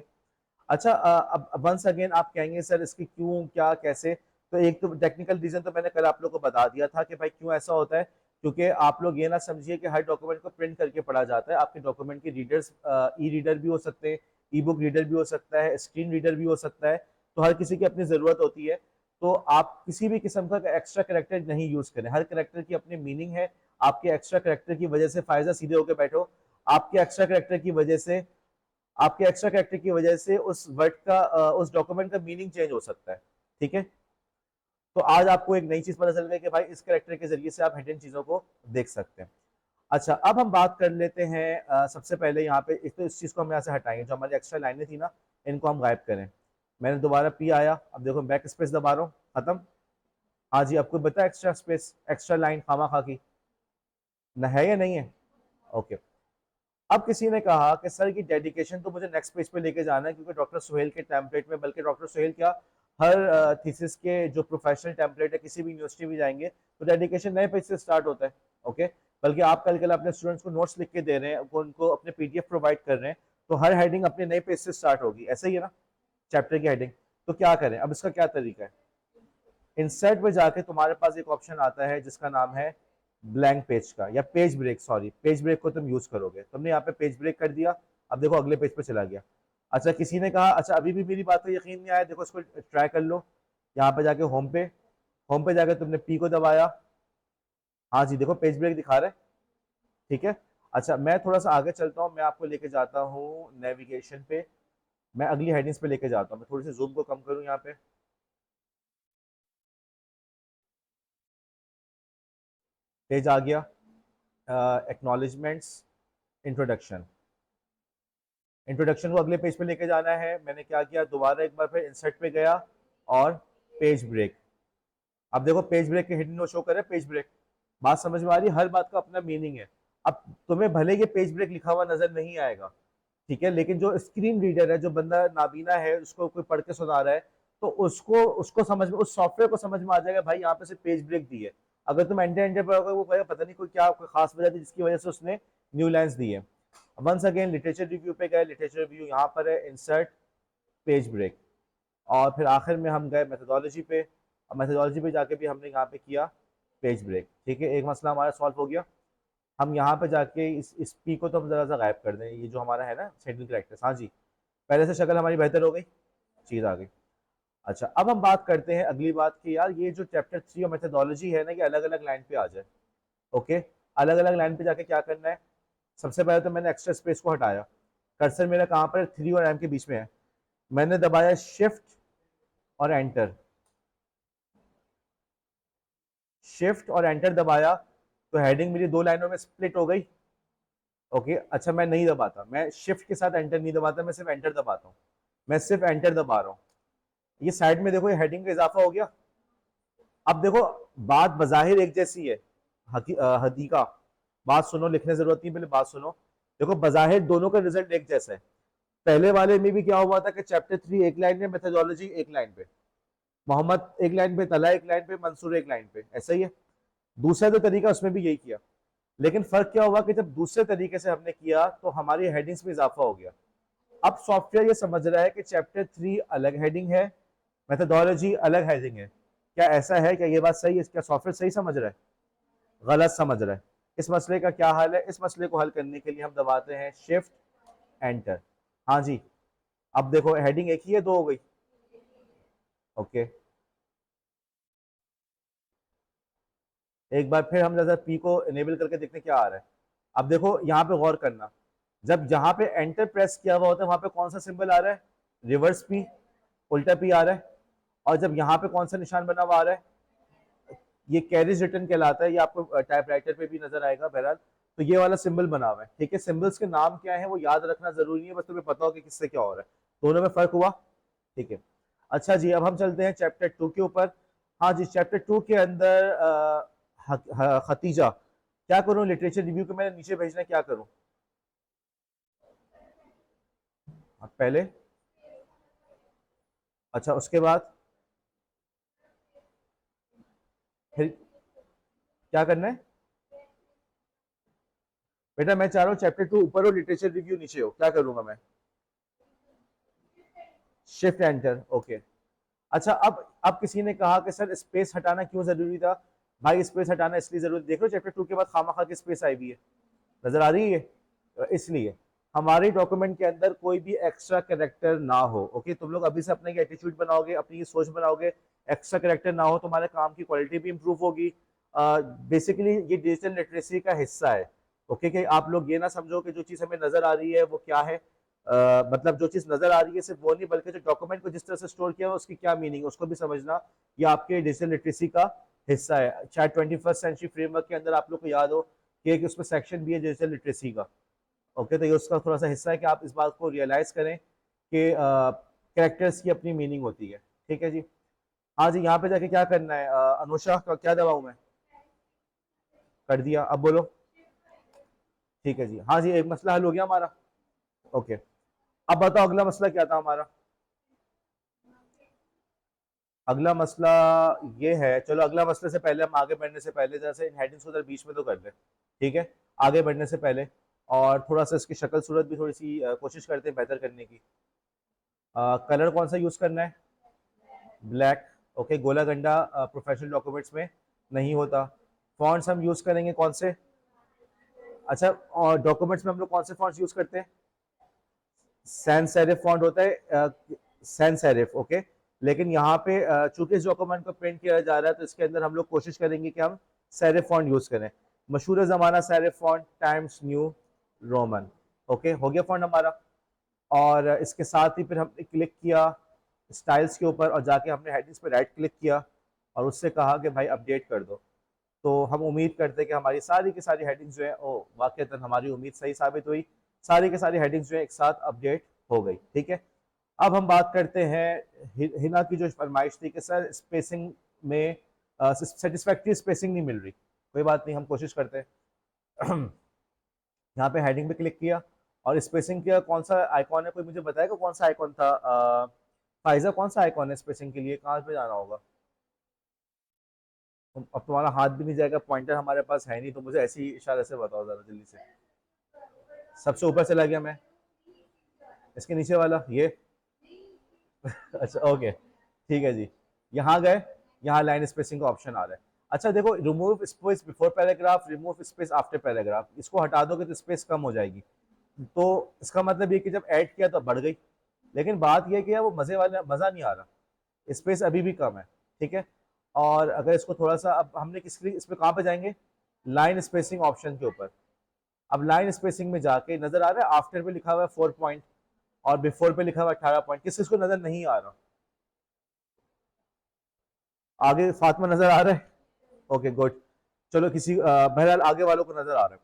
अच्छा, अब वंस अगेन आप कहेंगे सर इसकी क्यों क्या कैसे, तो एक तो टेक्निकल रीजन तो मैंने कल आप लोग को बता दिया था कि भाई क्यों ऐसा होता है, क्योंकि आप लोग ये ना समझिए कि हर डॉक्यूमेंट को प्रिंट करके पढ़ा जाता है। आपके डॉक्यूमेंट के रीडर्स ई रीडर भी हो सकते हैं, ई बुक रीडर भी हो सकता है, स्क्रीन रीडर भी हो सकता है, तो हर किसी की अपनी ज़रूरत होती है। तो आप किसी भी किस्म का एक्स्ट्रा करेक्टर नहीं यूज़ करें, हर करेक्टर की अपनी मीनिंग है। आपके एक्स्ट्रा करेक्टर की वजह से फायदा सीधे होकर बैठो, आपके एक्स्ट्रा करेक्टर की वजह से आपके एक्स्ट्रा कैरेक्टर की वजह से उस वर्ड का उस डॉक्यूमेंट का मीनिंग चेंज हो सकता है, ठीक है। तो आज आपको एक नई चीज पता चल गई कि भाई इस कैरेक्टर के जरिए से आप हिडन चीजों को देख सकते हैं। अच्छा, अब हम बात कर लेते हैं सबसे पहले यहाँ पे एक तो इस चीज को हम यहाँ से हटाएंगे, जो हमारी एक्स्ट्रा लाइनें थी ना इनको हम गायब करें। मैंने दोबारा पी आया, अब देखो बैक स्पेस दबा रहा हूँ, खत्म। हाँ जी, आपको बता एक्स्ट्रा स्पेस एक्स्ट्रा लाइन खामा खा की न है या नहीं है, ओके। अब किसी ने कहा कि सर की डेडिकेशन तो मुझे नेक्स्ट पेज पे लेके जाना है, क्योंकि डॉक्टर सुहेल के टेम्पलेट में, बल्कि डॉक्टर सुहेल क्या हर थीसिस के जो प्रोफेशनल टेम्पलेट है किसी भी यूनिवर्सिटी में जाएंगे तो डेडिकेशन नए पेज से स्टार्ट होता है, ओके। बल्कि आप कल कल अपने स्टूडेंट्स को नोट्स लिख के दे रहे हैं, उनको अपने पीडीएफ प्रोवाइड कर रहे हैं, तो हर हेडिंग अपने नए पेज से स्टार्ट होगी, ऐसा ही है ना, चैप्टर की हेडिंग। तो क्या करें, अब इसका क्या तरीका है। इंसर्ट पे जाके तुम्हारे पास एक ऑप्शन आता है जिसका नाम है ब्लैंक पेज का, या page break, sorry page break को तुम यूज करोगे। तुमने यहाँ पे पेज ब्रेक कर दिया, अब देखो अगले पेज पे चला गया। अच्छा किसी ने कहा, अच्छा अभी भी मेरी बात को यकीन नहीं आया, देखो इसको ट्राई कर लो। यहाँ पे जाके होम पे जाके तुमने पी को दबाया, हाँ जी देखो पेज ब्रेक दिखा रहा है, ठीक है। अच्छा मैं थोड़ा सा आगे चलता हूँ, मैं आपको लेके जाता हूँ नेविगेशन पे, मैं अगली हेडिंग्स पे लेके जाता हूँ। मैं थोड़ी सी जूम को कम करूँ यहाँ पे, पेज आ गया, एक्नॉलेजमेंट्स, इंट्रोडक्शन। इंट्रोडक्शन को अगले पेज पे लेके जाना है, मैंने क्या किया, दोबारा एक बार फिर इंसर्ट पे गया और पेज ब्रेक। अब देखो पेज ब्रेक के हिडन नो शो करे पेज ब्रेक। बात समझ में आ रही है, हर बात का अपना मीनिंग है। अब तुम्हें भले ये पेज ब्रेक लिखा हुआ नजर नहीं आएगा, ठीक है, लेकिन जो स्क्रीन रीडर है, जो बंदा नाबीना है, उसको कोई पढ़ के सुना रहा है, तो उसको उसको समझ में, उस सॉफ्टवेयर को समझ में आ जाएगा भाई यहाँ पे सिर्फ पेज ब्रेक दी है। अगर तुम एंटर एंटर पढ़ोगे वो कहेगा पता नहीं कोई क्या कोई खास वजह थी जिसकी वजह से उसने न्यू लाइंस दी है। वंस अगेन लिटरेचर रिव्यू पे गए, लिटरेचर रिव्यू यहाँ पर है, इंसर्ट, पेज ब्रेक, और फिर आखिर में हम गए मेथोडोलॉजी पे। अब मेथोडोलॉजी पे जाके भी हमने यहाँ पे किया पेज ब्रेक, ठीक है, एक मसला हमारा सॉल्व हो गया। हम यहाँ पे जाके इस पी को तो हम जरा सा गायब कर दें, ये जो हमारा है ना सेंट्रल करेक्टर्स, हाँ जी पहले से शक्ल हमारी बेहतर हो गई, चीज आ गई। अच्छा अब हम बात करते हैं अगली बात की, यार ये जो चैप्टर 3 और मेथोडोलॉजी है ना, ये अलग अलग लाइन पे आ जाए। ओके, अलग अलग लाइन पे जाके क्या करना है, सबसे पहले तो मैंने एक्स्ट्रा स्पेस को हटाया, कर्सर मेरा कहाँ पर 3 और एम के बीच में है, मैंने दबाया शिफ्ट और एंटर, शिफ्ट और एंटर दबाया, तो हेडिंग मेरी दो लाइनों में स्प्लिट हो गई। ओके अच्छा मैं नहीं दबाता, मैं शिफ्ट के साथ एंटर नहीं दबाता, मैं सिर्फ एंटर दबाता हूँ, मैं सिर्फ एंटर दबा रहा हूँ। ये साइड में देखो, ये हेडिंग का इजाफा हो गया। अब देखो बात बजाहिर एक जैसी है, हदीका बात सुनो, लिखने की जरूरत नहीं, पहले बात सुनो। देखो बजाहिर दोनों का रिजल्ट एक जैसा है। पहले वाले में भी क्या हुआ था कि चैप्टर 3 एक लाइन में, मेथोडोलॉजी एक लाइन पे, मोहम्मद एक लाइन पे, तला एक लाइन पे, मंसूर एक लाइन पे, ऐसा ही है। दूसरा जो तरीका उसमें भी यही किया, लेकिन फर्क क्या हुआ कि जब दूसरे तरीके से हमने किया तो हमारी हेडिंग्स में इजाफा हो गया। अब सॉफ्टवेयर ये समझ रहा है कि चैप्टर 3 अलग हेडिंग है, मेथोडोलॉजी अलग हेडिंग है। क्या ऐसा है, क्या ये बात सही है, क्या सॉफ्टवेयर सही समझ रहा है, गलत समझ रहा है? इस मसले का क्या हल है? इस मसले को हल करने के लिए हम दबाते हैं शिफ्ट एंटर। हाँ जी, अब देखो हेडिंग एक ही है, दो हो गई। ओके एक बार फिर हम जरा पी को इनेबल करके देखते हैं क्या आ रहा है। अब देखो यहाँ पे गौर करना, जब जहां पे एंटर प्रेस किया हुआ होता है वहां पे कौन सा सिंबल आ रहा है, रिवर्स पी, उल्टा पी आ रहा है। और जब यहाँ पे कौन सा निशान बना हुआ आ रहा है, ये कैरिज रिटर्न कहलाता है, ये आपको टाइपराइटर पे भी नजर आएगा बहरहाल। तो ये वाला सिंबल बना हुआ है, ठीक है, सिंबल्स के नाम क्या है वो याद रखना जरूरी है, बस तुम्हें पता हो कि किससे क्या हो रहा है, दोनों में फर्क हुआ, ठीक है। अच्छा जी अब हम चलते हैं चैप्टर 2 के ऊपर। हाँ जी चैप्टर 2 के अंदर खतीजा, क्या करूं, लिटरेचर रिव्यू के मैंने नीचे भेजना है, क्या करूं? पहले, अच्छा उसके बाद फिर क्या करना है? बेटा मैं चाह रहा हूँ चैप्टर 2 ऊपर हो, लिटरेचर रिव्यू नीचे हो, क्या करूंगा मैं? Shift enter, okay. अच्छा अब किसी ने कहा कि सर स्पेस हटाना क्यों जरूरी था? भाई स्पेस हटाना इसलिए जरूरी, देख लो चैप्टर 2 के बाद खामा खा की स्पेस आई हुई है, नजर आ रही है, इसलिए हमारे डॉक्यूमेंट के अंदर कोई भी एक्स्ट्रा कैरेक्टर ना हो। ओके तुम लोग अभी से अपने एटीट्यूड बनाओगे, अपनी सोच बनाओगे, एक्स्ट्रा कैरेक्टर ना हो, तुम्हारे काम की क्वालिटी भी इंप्रूव होगी। बेसिकली ये डिजिटल लिटरेसी का हिस्सा है। ओके कि आप लोग ये ना समझो कि जो चीज़ हमें नजर आ रही है वो क्या है, मतलब जो चीज़ नजर आ रही है सिर्फ वो नहीं, बल्कि जो डॉक्यूमेंट को जिस तरह से स्टोर किया है उसकी क्या मीनिंग है उसको भी समझना, ये आपके डिजिटल लिटरेसी का हिस्सा है। शायद 21st सेंचुरी फ्रेमवर्क के अंदर आप लोग को याद हो कि एक उसमें सेक्शन भी है डिजिटल लिटरेसी का। ओके तो ये उसका थोड़ा सा हिस्सा है कि आप इस बात को रियलाइज करें कि कैरेक्टर्स की अपनी मीनिंग होती है, ठीक है जी। हाँ जी यहाँ पे जाके क्या करना है, अनुषा का क्या दबाऊं मैं? कर दिया, अब बोलो। ठीक है जी, हाँ जी एक मसला हल हो गया हमारा। ओके अब बताओ अगला मसला क्या था हमारा? अगला मसला ये है, चलो अगला मसले से पहले हम आगे बढ़ने से पहले जैसे इन हेडिंग्स को उधर बीच में तो कर दें, ठीक है, आगे बढ़ने से पहले, और थोड़ा सा इसकी शक्ल सूरत भी थोड़ी सी कोशिश करते हैं बेहतर करने की। कलर कौन सा यूज करना है? ब्लैक, ओके, गोला गंडा प्रोफेशनल डॉक्यूमेंट्स में नहीं होता। फॉन्ट्स हम यूज करेंगे कौन से? अच्छा, और डॉक्यूमेंट्स में हम लोग कौन से फॉन्ट्स यूज करते हैं? सैंस सेरिफ फॉन्ट होता है, सैंस सेरिफ, ओके। लेकिन यहाँ पे चूंकि इस डॉक्यूमेंट को प्रिंट किया जा रहा है तो इसके अंदर हम लोग कोशिश करेंगे कि हम सेरिफ फॉन्ट यूज करें। मशहूर ज़माना serif font, times new Roman. Okay, हो गया फॉन्ट हमारा। और इसके साथ ही फिर हमने क्लिक किया स्टाइल्स के ऊपर और जाके हमने हेडिंग्स पे राइट क्लिक किया और उससे कहा कि भाई अपडेट कर दो। तो हम उम्मीद करते हैं कि हमारी सारी की सारी हेडिंग्स जो है ओ वाकईतन हमारी उम्मीद सही साबित हुई। सारी की सारी हेडिंग्स जो है एक साथ अपडेट हो गई। ठीक है, अब हम बात करते हैं हिना की जो फरमाइश थी कि सर स्पेसिंग में सेटिस्फैक्ट्री स्पेसिंग नहीं मिल रही। कोई बात नहीं, हम कोशिश करते हैं। यहाँ पे हेडिंग पे क्लिक किया और स्पेसिंग का कौन सा आइकॉन है, कोई मुझे बताएगा कौन सा आइकॉन था? फाइजा, कौन सा आइकॉन है स्पेसिंग के लिए, कहाँ पे जाना होगा? अब तुम्हारा हाथ भी नहीं जाएगा, पॉइंटर हमारे पास है नहीं, तो मुझे ऐसे ही इशारे से बताओ जरा जल्दी से। सबसे ऊपर चला गया मैं, इसके नीचे वाला ये। अच्छा ओके, ठीक है जी। यहाँ गए, यहाँ लाइन स्पेसिंग का ऑप्शन आ रहा है। अच्छा देखो, remove space before paragraph, remove space after paragraph, इसको हटा दोगे तो स्पेस कम हो जाएगी। तो इसका मतलब ये कि जब ऐड किया तो बढ़ गई, लेकिन बात यह कि यार वो मजे वाला मजा नहीं आ रहा, स्पेस अभी भी कम है। ठीक है, और अगर इसको थोड़ा सा, अब हमने किसके इस पे कहाँ पे जाएंगे? लाइन स्पेसिंग ऑप्शन के ऊपर। अब लाइन स्पेसिंग में जाके नजर आ रहा है आफ्टर पे लिखा हुआ है 4 पॉइंट और बिफोर पे लिखा हुआ है 18 पॉइंट, किस किसको नजर नहीं आ रहा? आगे फातिमा नजर आ रहा है? ओके गुड, चलो किसी बहरहाल आगे वालों को नजर आ रहा है।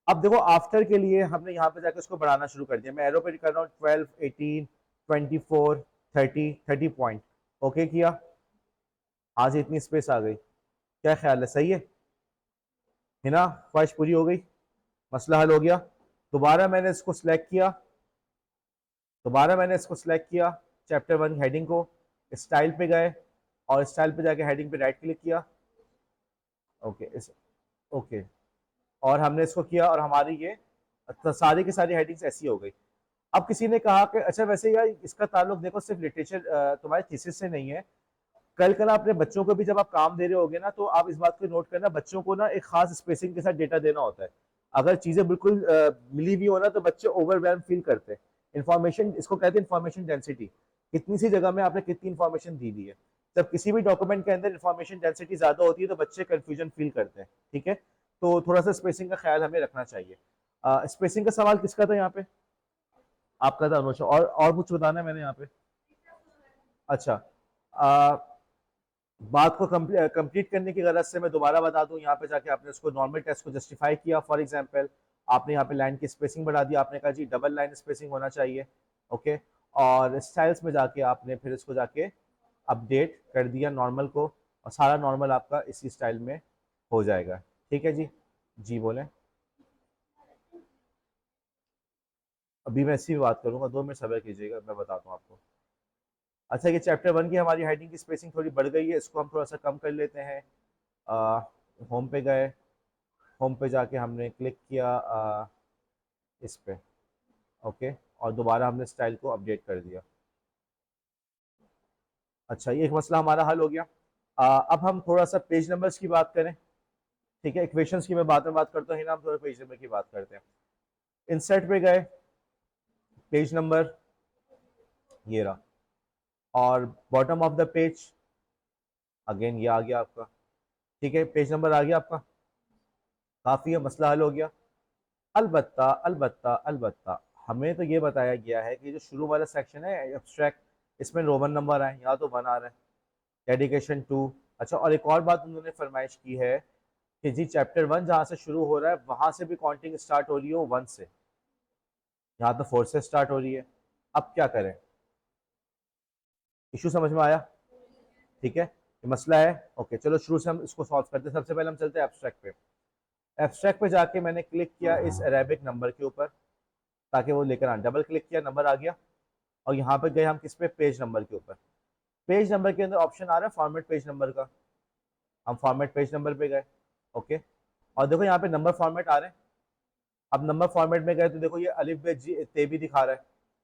अब देखो आफ्टर के लिए हमने यहाँ पे जाकर उसको बढ़ाना शुरू कर दिया। मैं एरो पे कर रहा हूँ 12, 18, 24, 30, 30 पॉइंट। ओके किया, आज इतनी स्पेस आ गई। क्या ख्याल है, सही है ना? ख्वाहिश पूरी हो गई, मसला हल हो गया। दोबारा मैंने इसको सिलेक्ट किया, चैप्टर 1 हेडिंग को, स्टाइल पे गए और स्टाइल पे जाके हेडिंग पे राइट क्लिक किया। ओके ओके, और हमने इसको किया और हमारी ये तो सारी की सारी हेडिंग्स ऐसी हो गई। अब किसी ने कहा कि अच्छा वैसे यार इसका ताल्लुक देखो सिर्फ लिटरेचर तुम्हारे थीसिस से नहीं है, कल कल अपने बच्चों को भी जब आप काम दे रहे होगे ना तो आप इस बात को नोट करना, बच्चों को ना एक खास स्पेसिंग के साथ डेटा देना होता है। अगर चीजें बिल्कुल मिली हुई हो ना तो बच्चे ओवरवेल्म फील करते हैं। इन्फॉर्मेशन, इसको कहते हैं इन्फॉर्मेशन डेंसिटी, कितनी सी जगह में आपने कितनी इन्फॉर्मेशन दी दी है। जब किसी भी डॉक्यूमेंट के अंदर इन्फॉर्मेशन डेंसिटी ज्यादा होती है तो बच्चे कंफ्यूजन फील करते हैं। ठीक है, तो थोड़ा सा स्पेसिंग का ख्याल हमें रखना चाहिए। स्पेसिंग का सवाल किसका था यहाँ पे? आपका था अनुषा, और कुछ बताना है मैंने यहाँ पे? अच्छा, आ, बात को कंप्लीट करने की गरज से मैं दोबारा बता दूं, यहाँ पे जाके आपने उसको नॉर्मल टेस्ट को जस्टिफाई किया। फॉर एग्जांपल आपने यहाँ पे लाइन की स्पेसिंग बढ़ा दी, आपने कहा जी डबल लाइन स्पेसिंग होना चाहिए। ओके, और स्टाइल्स में जाके आपने फिर इसको जाके अपडेट कर दिया नॉर्मल को, और सारा नॉर्मल आपका इसी स्टाइल में हो जाएगा। ठीक है जी, जी बोलें। अभी मैं इसी बात करूंगा, 2 मिनट सब्र कीजिएगा, मैं बताता हूँ आपको। अच्छा, ये चैप्टर 1 की हमारी हेडिंग की स्पेसिंग थोड़ी बढ़ गई है, इसको हम थोड़ा सा कम कर लेते हैं। होम पे गए, होम पे जाके हमने क्लिक किया इस पे। ओके, और दोबारा हमने स्टाइल को अपडेट कर दिया। अच्छा, ये एक मसला हमारा हल हो गया। अब हम थोड़ा सा पेज नंबर्स की बात करें। ठीक है, इक्वेशंस की मैं बाद में बात करता हूँ, हम थोड़ा पेज नंबर की बात करते हैं। इंसर्ट पे गए, पेज नंबर ये रहा, और bottom of the page again ये आ गया आपका। ठीक है, पेज नंबर आ गया आपका, काफ़ी है, मसला हल हो गया। अलबत्ता अलबत्ता अलबत्ता हमें तो ये बताया गया है कि जो शुरू वाला सेक्शन है एब्स्ट्रैक्ट, इसमें रोमन नंबर आए, यहाँ तो 1 आ रहा है। डेडिकेशन 2। अच्छा, और एक और बात उन्होंने फरमाइश की है कि जी चैप्टर 1 जहाँ से शुरू हो रहा है वहां से भी काउंटिंग स्टार्ट हो रही हो 1 से, यहाँ तो 4 से स्टार्ट हो रही है। अब क्या करें? इशू समझ में आया? ठीक है, ये मसला है। ओके, चलो शुरू से हम इसको सॉल्व करते हैं। सबसे पहले हम चलते हैं एब्स्ट्रैक्ट पे। एब्स्ट्रैक्ट पे जाके मैंने क्लिक किया इस अरेबिक नंबर के ऊपर ताकि वो लेकर आए, डबल क्लिक किया, नंबर आ गया। और यहाँ पे गए हम किस पे? पेज नंबर के ऊपर। पेज नंबर के अंदर ऑप्शन आ रहा है फॉर्मेट पेज नंबर का, हम फॉर्मेट पेज नंबर पे गए। ओके, और देखो यहाँ पे नंबर फॉर्मेट आ रहे हैं। अब नंबर फॉर्मेट में गए तो देखो ये अलिफ बे जी ते भी दिखा रहा है।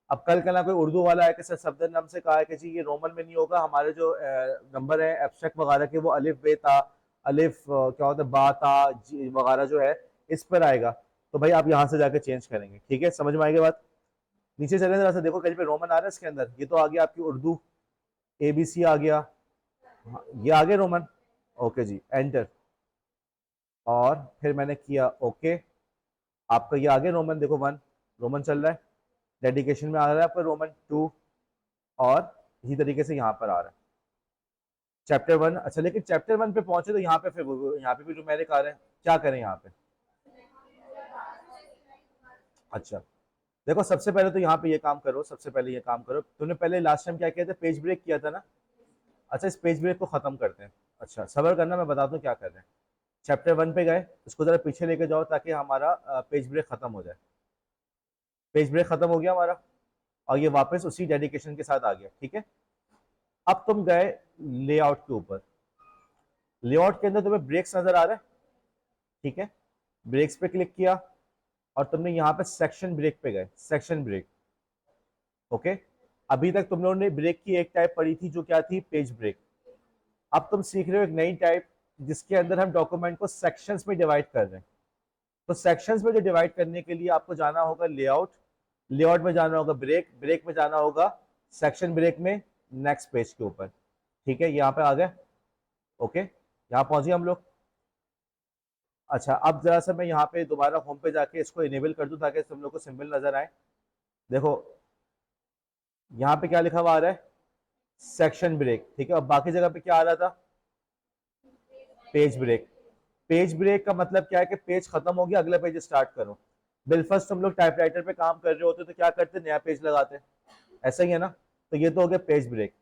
अब कल कल कोई उर्दू वाला है कि सर सफदर नाम से कहा है कि जी ये रोमन में नहीं होगा, हमारे जो नंबर है एब्स्ट्रैक्ट वगैरह के वो अलिफ बे ता अलिफ क्या होता है, बा ता वगैरह जो है इस पर आएगा, तो भाई आप यहाँ से जाके चेंज करेंगे। ठीक है, समझ में आएगी बात। नीचे चले जरा सा, देखो कहीं पे रोमन आ रहा है इसके अंदर, ये तो आ गया आपकी उर्दू, ABC आ गया। हाँ, ये आ गया रोमन। ओके जी, एंटर। और फिर मैंने किया ओके। आपका ये आ गया रोमन, देखो 1 रोमन चल रहा है। डेडिकेशन में आ रहा है आपका रोमन 2, और इसी तरीके से यहाँ पर आ रहा है चैप्टर 1। अच्छा, लेकिन चैप्टर 1 पे पहुंचे तो यहाँ पे फिर यहाँ पे भी न्यूमेरिक आ रहे हैं, क्या करें यहाँ पे। अच्छा, देखो सबसे पहले तो यहाँ पे ये काम करो, सबसे पहले ये काम करो, तुमने पहले लास्ट टाइम क्या किया था, पेज ब्रेक किया था ना। अच्छा, इस पेज ब्रेक को खत्म करते हैं। अच्छा, सबर करना, मैं बताता हूँ क्या कर रहे हैं। चैप्टर 1 पे गए, इसको जरा पीछे लेके जाओ ताकि हमारा पेज ब्रेक खत्म हो जाए। पेज ब्रेक खत्म हो गया हमारा, और ये वापस उसी डेडिकेशन के साथ आ गया। ठीक है, अब तुम गए लेआउट के ऊपर। लेआउट के अंदर तुम्हें ब्रेक्स नजर आ रहा है। ठीक है, ब्रेक्स पे क्लिक किया, और तुमने यहाँ पे सेक्शन ब्रेक पे गए, सेक्शन ब्रेक। ओके, अभी तक तुम लोगों ने ब्रेक की एक टाइप पढ़ी थी जो क्या थी, पेज ब्रेक। अब तुम सीख रहे हो एक नई टाइप, जिसके अंदर हम डॉक्यूमेंट को सेक्शंस में डिवाइड कर रहे हैं। तो सेक्शंस में जो डिवाइड करने के लिए आपको जाना होगा लेआउट, लेआउट में जाना होगा ब्रेक, ब्रेक में जाना होगा सेक्शन ब्रेक में नेक्स्ट पेज के ऊपर। ठीक है, यहाँ पे आ गए। ओके, यहाँ पहुंचे हम लोग। अच्छा, अब जरा सा मैं यहाँ पे दोबारा होम पे जाके इसको इनेबल कर दूं ताकि तुम लोग को सिंबल नजर आए। देखो यहाँ पे क्या लिखा हुआ आ रहा है, सेक्शन ब्रेक। ठीक है, अब बाकी जगह पे क्या आ रहा था, पेज ब्रेक। पेज ब्रेक का मतलब क्या है कि पेज खत्म हो गया, अगला पेज स्टार्ट करो। बिलफर्स्ट हम लोग टाइपराइटर पे काम कर रहे होते तो क्या करते, नया पेज लगाते, ऐसा ही है ना। तो ये तो हो गया पेज ब्रेक।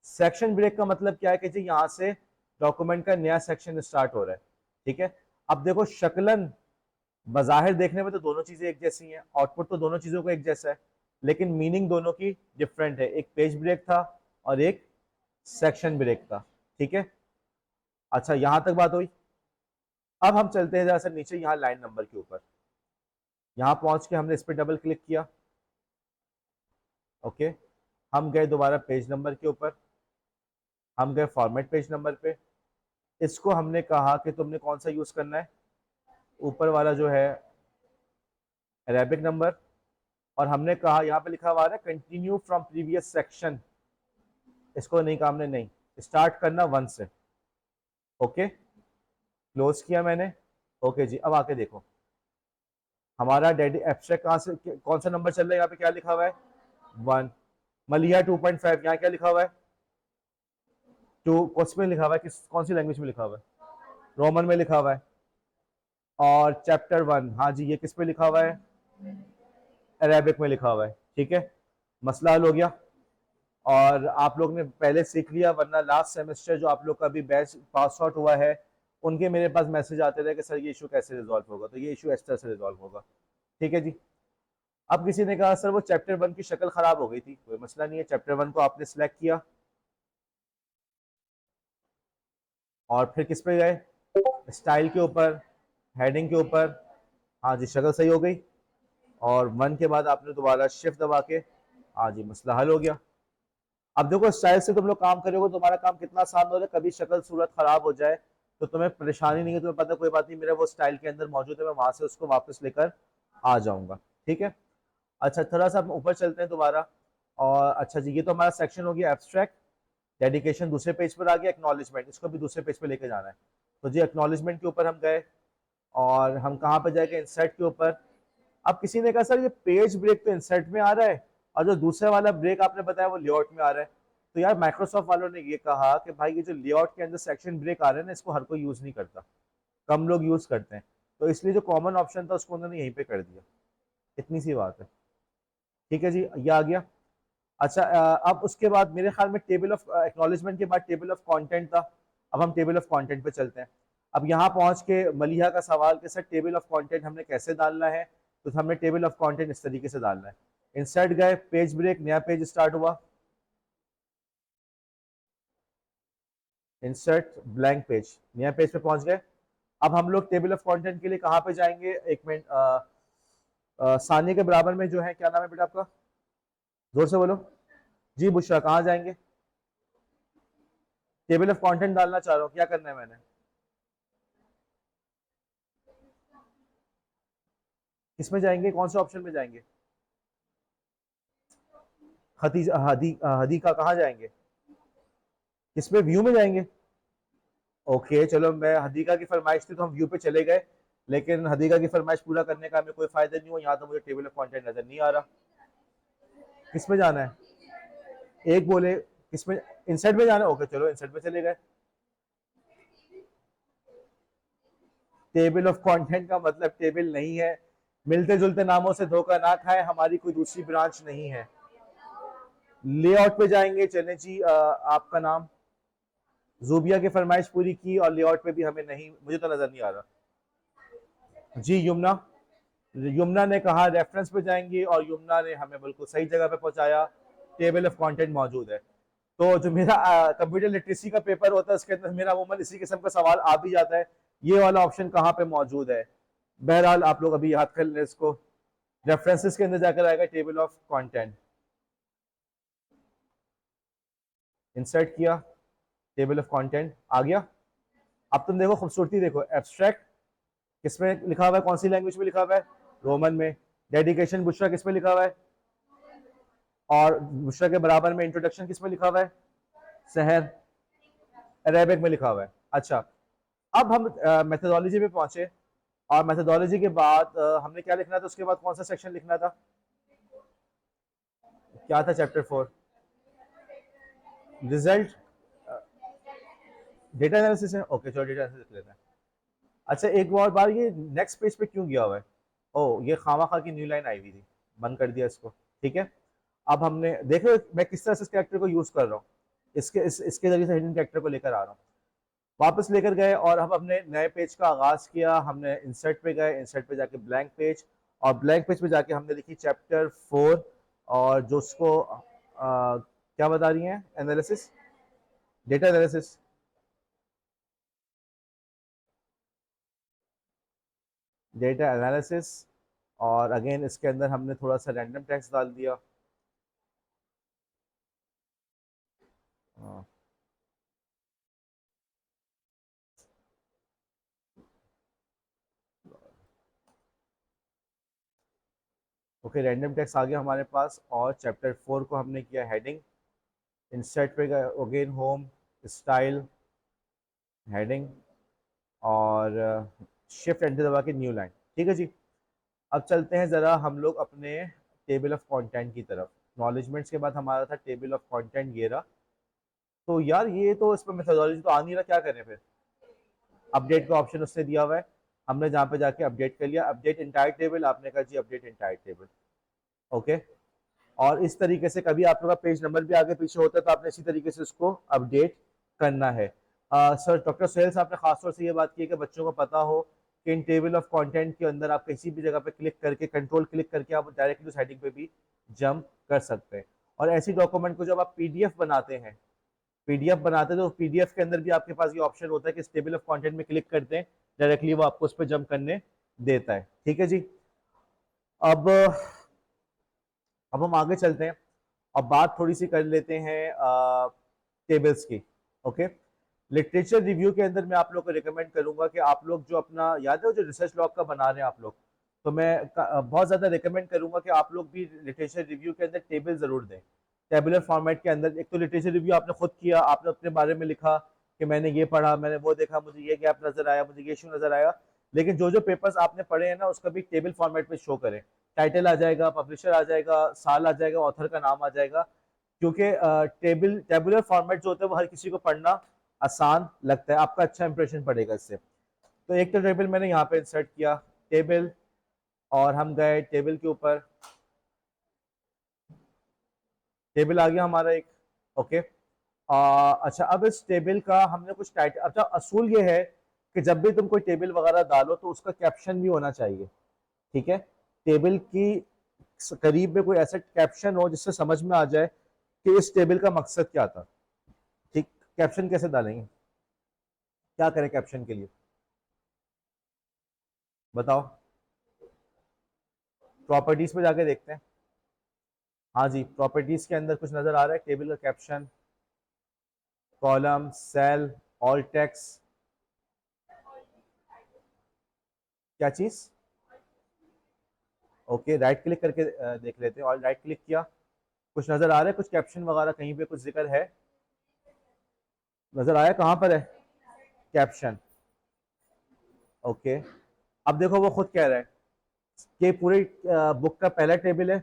सेक्शन ब्रेक का मतलब क्या है कि जी यहाँ से डॉक्यूमेंट का नया सेक्शन स्टार्ट हो रहा है। ठीक है, अब देखो शक्लन बज़ाहिर देखने में तो दोनों चीजें एक जैसी हैं, आउटपुट तो दोनों चीजों का एक जैसा है, लेकिन मीनिंग दोनों की डिफरेंट है। एक पेज ब्रेक था और एक सेक्शन ब्रेक था। ठीक है, अच्छा यहां तक बात हुई। अब हम चलते हैं जरा सा नीचे, यहाँ लाइन नंबर के ऊपर। यहाँ पहुंच के हमने इस पर डबल क्लिक किया। ओके, हम गए दोबारा पेज नंबर के ऊपर, हम गए फॉर्मेट पेज नंबर पे। इसको हमने कहा कि तुमने कौन सा यूज करना है, ऊपर वाला जो है अरेबिक नंबर। और हमने कहा यहाँ पे लिखा हुआ है कंटिन्यू फ्रॉम प्रीवियस सेक्शन, इसको नहीं कहा हमने, नहीं, स्टार्ट करना 1 से। ओके, क्लोज किया मैंने। ओके जी, अब आके देखो हमारा डेडी एब्स्ट्रैक्ट कहाँ से, कौन सा नंबर चल रहा है, यहाँ पे क्या लिखा हुआ है 1। मलिया 2.5, यहाँ क्या लिखा हुआ है 2, कौन में लिखा हुआ है, किस कौन सी लैंग्वेज में लिखा हुआ है, रोमन में लिखा हुआ है। और चैप्टर 1, हाँ जी, ये किस पे लिखा हुआ है, अरेबिक में लिखा हुआ है। ठीक है, मसला हल हो गया। और आप लोग ने पहले सीख लिया, वरना लास्ट सेमेस्टर जो आप लोग का भी बैच पास आउट हुआ है, उनके मेरे पास मैसेज आते रहे कि सर ये इशू कैसे रिजॉल्व होगा, तो ये इशू इस तरह से रिजॉल्व होगा। ठीक है जी। अब किसी ने कहा सर वो चैप्टर 1 की शक्ल खराब हो गई थी, कोई मसला नहीं है, चैप्टर 1 को आपने सिलेक्ट किया और फिर किस पे गए, स्टाइल के ऊपर, हेडिंग के ऊपर। हाँ जी, शक्ल सही हो गई। और 1 के बाद आपने दोबारा शिफ्ट दबा के, हाँ जी, मसला हल हो गया। अब देखो स्टाइल से तुम लोग काम करोगे, तुम्हारा काम कितना आसान हो रहा है, कभी शक्ल सूरत खराब हो जाए तो तुम्हें परेशानी नहीं है, तुम्हें पता कोई बात नहीं, मेरा वो स्टाइल के अंदर मौजूद है, मैं वहां से उसको वापस लेकर आ जाऊंगा। ठीक है, अच्छा थोड़ा सा हम ऊपर चलते हैं दोबारा। और अच्छा जी, ये तो हमारा सेक्शन हो गया एब्स्ट्रैक्ट। डेडिकेशन दूसरे पेज पर आ गया, एक्नॉलेजमेंट इसको भी दूसरे पेज पे लेके जाना है। तो जी एक्नॉलेजमेंट के ऊपर हम गए, और हम कहाँ पे जाएंगे, इंसर्ट के ऊपर। अब किसी ने कहा सर ये पेज ब्रेक तो इंसर्ट में आ रहा है, और जो दूसरा वाला ब्रेक आपने बताया वो लेआउट में आ रहा है। तो यार माइक्रोसॉफ्ट वालों ने ये कहा कि भाई ये जो लेआउट के अंदर सेक्शन ब्रेक आ रहे हैं ना, इसको हर कोई यूज नहीं करता, कम लोग यूज करते हैं, तो इसलिए जो कॉमन ऑप्शन था उसको उन्होंने यहीं पे कर दिया। इतनी सी बात है। ठीक है जी, ये आ गया। अच्छा अब उसके बाद मेरे ख्याल में टेबल ऑफ एक्नॉलेजमेंट के बाद टेबल ऑफ कंटेंट था। अब हम टेबल ऑफ कंटेंट पे चलते हैं। अब यहाँ पहुंच के मलिहा का सवाल कि सर टेबल ऑफ कंटेंट हमने कैसे डालना है, तो हमने टेबल ऑफ कंटेंट इस तरीके से डालना है। इंसर्ट गए, पेज ब्रेक, नया पेज स्टार्ट हुआ, इंसर्ट ब्लैंक पेज, नया पेज पे पहुंच गए। अब हम लोग टेबल ऑफ कंटेंट के लिए कहाँ पे जाएंगे, एक मिनट, सानी के बराबर में जो है, क्या नाम है बेटा आपका, जोर से बोलो। जी बुशरा, कहाँ जाएंगे, टेबल ऑफ कंटेंट डालना चाह रहा हूँ, क्या करना है मैंने, किस में जाएंगे, कौन से ऑप्शन में जाएंगे? हदी का कहाँ जाएंगे? किस में, व्यू में जाएंगे? ओके चलो, मैं हदीका की फरमाइश थी तो हम व्यू पे चले गए, लेकिन हदीका की फरमाइश पूरा करने का हमें कोई फायदा नहीं हुआ। यहाँ तो मुझे टेबल ऑफ कंटेंट नजर नहीं आ रहा। किस में जाना है? एक बोले किस में, इंसर्ट में जाना है। ओके चलो इंसर्ट में चले गए। टेबल ऑफ कंटेंट का मतलब टेबल नहीं है। मिलते जुलते नामों से धोखा ना खाए, हमारी कोई दूसरी ब्रांच नहीं है। लेआउट पे जाएंगे, चले जी। आपका नाम? जूबिया की फरमाइश पूरी की और लेआउट पे भी हमें नहीं, मुझे तो नजर नहीं आ रहा। जी यमुना। यमुना ने कहा रेफरेंस पे जाएंगे और यमुना ने हमें बिल्कुल सही जगह पे पहुंचाया। टेबल ऑफ कंटेंट मौजूद है। तो जो मेरा कंप्यूटर लिटरेसी का पेपर होता है उसके अंदर मेरा अमूमन इसी किस्म का सवाल आ भी जाता है, ये वाला ऑप्शन कहाँ पे मौजूद है। बहरहाल आप लोग अभी याद कर लें इसको। रेफरेंसेस के अंदर जाकर आएगा टेबल ऑफ कंटेंट। इंसर्ट किया, टेबल ऑफ कंटेंट आ गया। अब तुम देखो खूबसूरती, देखो एब्स्ट्रैक्ट किसमें लिखा हुआ है, कौन सी लैंग्वेज में लिखा हुआ है? रोमन में। डेडिकेशन बुशरा किसमें लिखा हुआ है? और बुशरा के बराबर में इंट्रोडक्शन किसमें लिखा हुआ है? शहर, अरेबिक में लिखा हुआ है। अच्छा, अब हम मेथोडोलॉजी पे पहुंचे, और मेथोडोलॉजी के बाद हमने क्या लिखना था, उसके बाद कौन सा सेक्शन लिखना था? क्या था चैप्टर 4? रिजल्ट, डेटा एनालिसिस है। ओके चलो डेटा एनालिसिस लिख लेते हैं। अच्छा एक और बार, ये नेक्स्ट पेज पे क्यों गया हुआ है? ओ ये खामा खा की न्यू लाइन आई हुई थी, बंद कर दिया इसको। ठीक है, अब हमने देखो मैं किस तरह से इस कैरेक्टर को यूज कर रहा हूँ, इसके जरिए से हिडन कैरेक्टर को लेकर आ रहा हूँ। वापस लेकर गए और हम अपने नए पेज का आगाज किया। हमने इंसर्ट पे गए, इंसर्ट पे जाके ब्लैंक पेज, और ब्लैंक पेज पे जाके हमने लिखी चैप्टर 4, और जो उसको क्या बता रही हैं, analysis, data analysis. Data analysis, और अगेन इसके अंदर हमने थोड़ा सा रैंडम टेक्स्ट डाल दिया। ओके रैंडम टेक्स्ट आ गया हमारे पास, और चैप्टर 4 को हमने किया हेडिंग। इंसर्ट पे गए, अगेन होम, स्टाइल, हेडिंग, और शिफ्ट एंटर दबा के न्यू लाइन। ठीक है जी। अब चलते हैं ज़रा हम लोग अपने टेबल ऑफ कंटेंट की तरफ। नॉलेजमेंट्स के बाद हमारा था टेबल ऑफ कंटेंट, ये रहा। तो यार ये तो इस पर मेथोडोलॉजी तो आ नहीं रहा, क्या करें फिर? अपडेट का ऑप्शन उसने दिया हुआ है, हमने जहाँ पे जाके अपडेट कर लिया, अपडेट इंटायर टेबल, आपने कहा जी अपडेट इंटायर टेबल। ओके, और इस तरीके से कभी आप लोग का पेज नंबर भी आगे पीछे होता है तो आपने इसी तरीके से उसको अपडेट करना है। सर डॉक्टर सोहेल साहब ने खासतौर से ये बात की है कि बच्चों को पता हो कि इन टेबल ऑफ कंटेंट के अंदर आप किसी भी जगह पे क्लिक करके, कंट्रोल क्लिक करके आप डायरेक्टली उस हेडिंग पे भी जंप कर सकते हैं। और ऐसी डॉक्यूमेंट को जब आप पीडीएफ बनाते हैं, तो पीडीएफ के अंदर भी आपके पास ये ऑप्शन होता है कि इस टेबल ऑफ कंटेंट में क्लिक करते हैं, डायरेक्टली वो आपको उस पर जंप करने देता है। ठीक है जी। अब हम आगे चलते हैं, अब बात थोड़ी सी कर लेते हैं टेबल्स की। ओके, लिटरेचर रिव्यू के अंदर मैं आप लोग को रिकमेंड करूंगा कि आप लोग जो अपना, याद है जो रिसर्च लॉग का बना रहे हैं आप लोग, तो मैं बहुत ज़्यादा रिकमेंड करूंगा कि आप लोग भी लिटरेचर रिव्यू के अंदर टेबल ज़रूर दें। टेबुलर फॉर्मेट के अंदर, एक तो लिटरेचर रिव्यू आपने खुद किया, आपने अपने बारे में लिखा कि मैंने ये पढ़ा, मैंने वो देखा, मुझे ये गैप नजर आया, मुझे ये इशू नजर आया, लेकिन जो जो पेपर्स आपने पढ़े हैं ना उसका भी टेबल फॉर्मेट में शो करें। टाइटल आ जाएगा, पब्लिशर आ जाएगा, साल आ जाएगा, ऑथर का नाम आ जाएगा, क्योंकि टेबुलर फॉर्मेट जो होता है वो हर किसी को पढ़ना आसान लगता है, आपका अच्छा इंप्रेशन पड़ेगा इससे। तो एक तो टेबल मैंने यहाँ पे इंसर्ट किया, टेबल, और हम गए टेबल के ऊपर, टेबल आ गया हमारा एक। ओके, अच्छा अब इस टेबल का हमने कुछ टाइटल, अच्छा असूल ये है कि जब भी तुम कोई टेबल वगैरह डालो तो उसका कैप्शन भी होना चाहिए। ठीक है, टेबल की करीब में कोई ऐसा कैप्शन हो जिससे समझ में आ जाए कि इस टेबल का मकसद क्या था। ठीक, कैप्शन कैसे डालेंगे, क्या करें कैप्शन के लिए, बताओ? प्रॉपर्टीज पे जाके देखते हैं। हाँ जी, प्रॉपर्टीज के अंदर कुछ नजर आ रहा है, टेबल का caption, column, cell, all text, क्या चीज? ओके, राइट क्लिक करके देख लेते हैं। और राइट क्लिक किया, कुछ नज़र आ रहा है, कुछ कैप्शन वगैरह कहीं पे कुछ जिक्र है? नज़र आया कहाँ पर है कैप्शन? ओके, अब देखो वो खुद कह रहा है कि पूरी बुक का पहला टेबल है,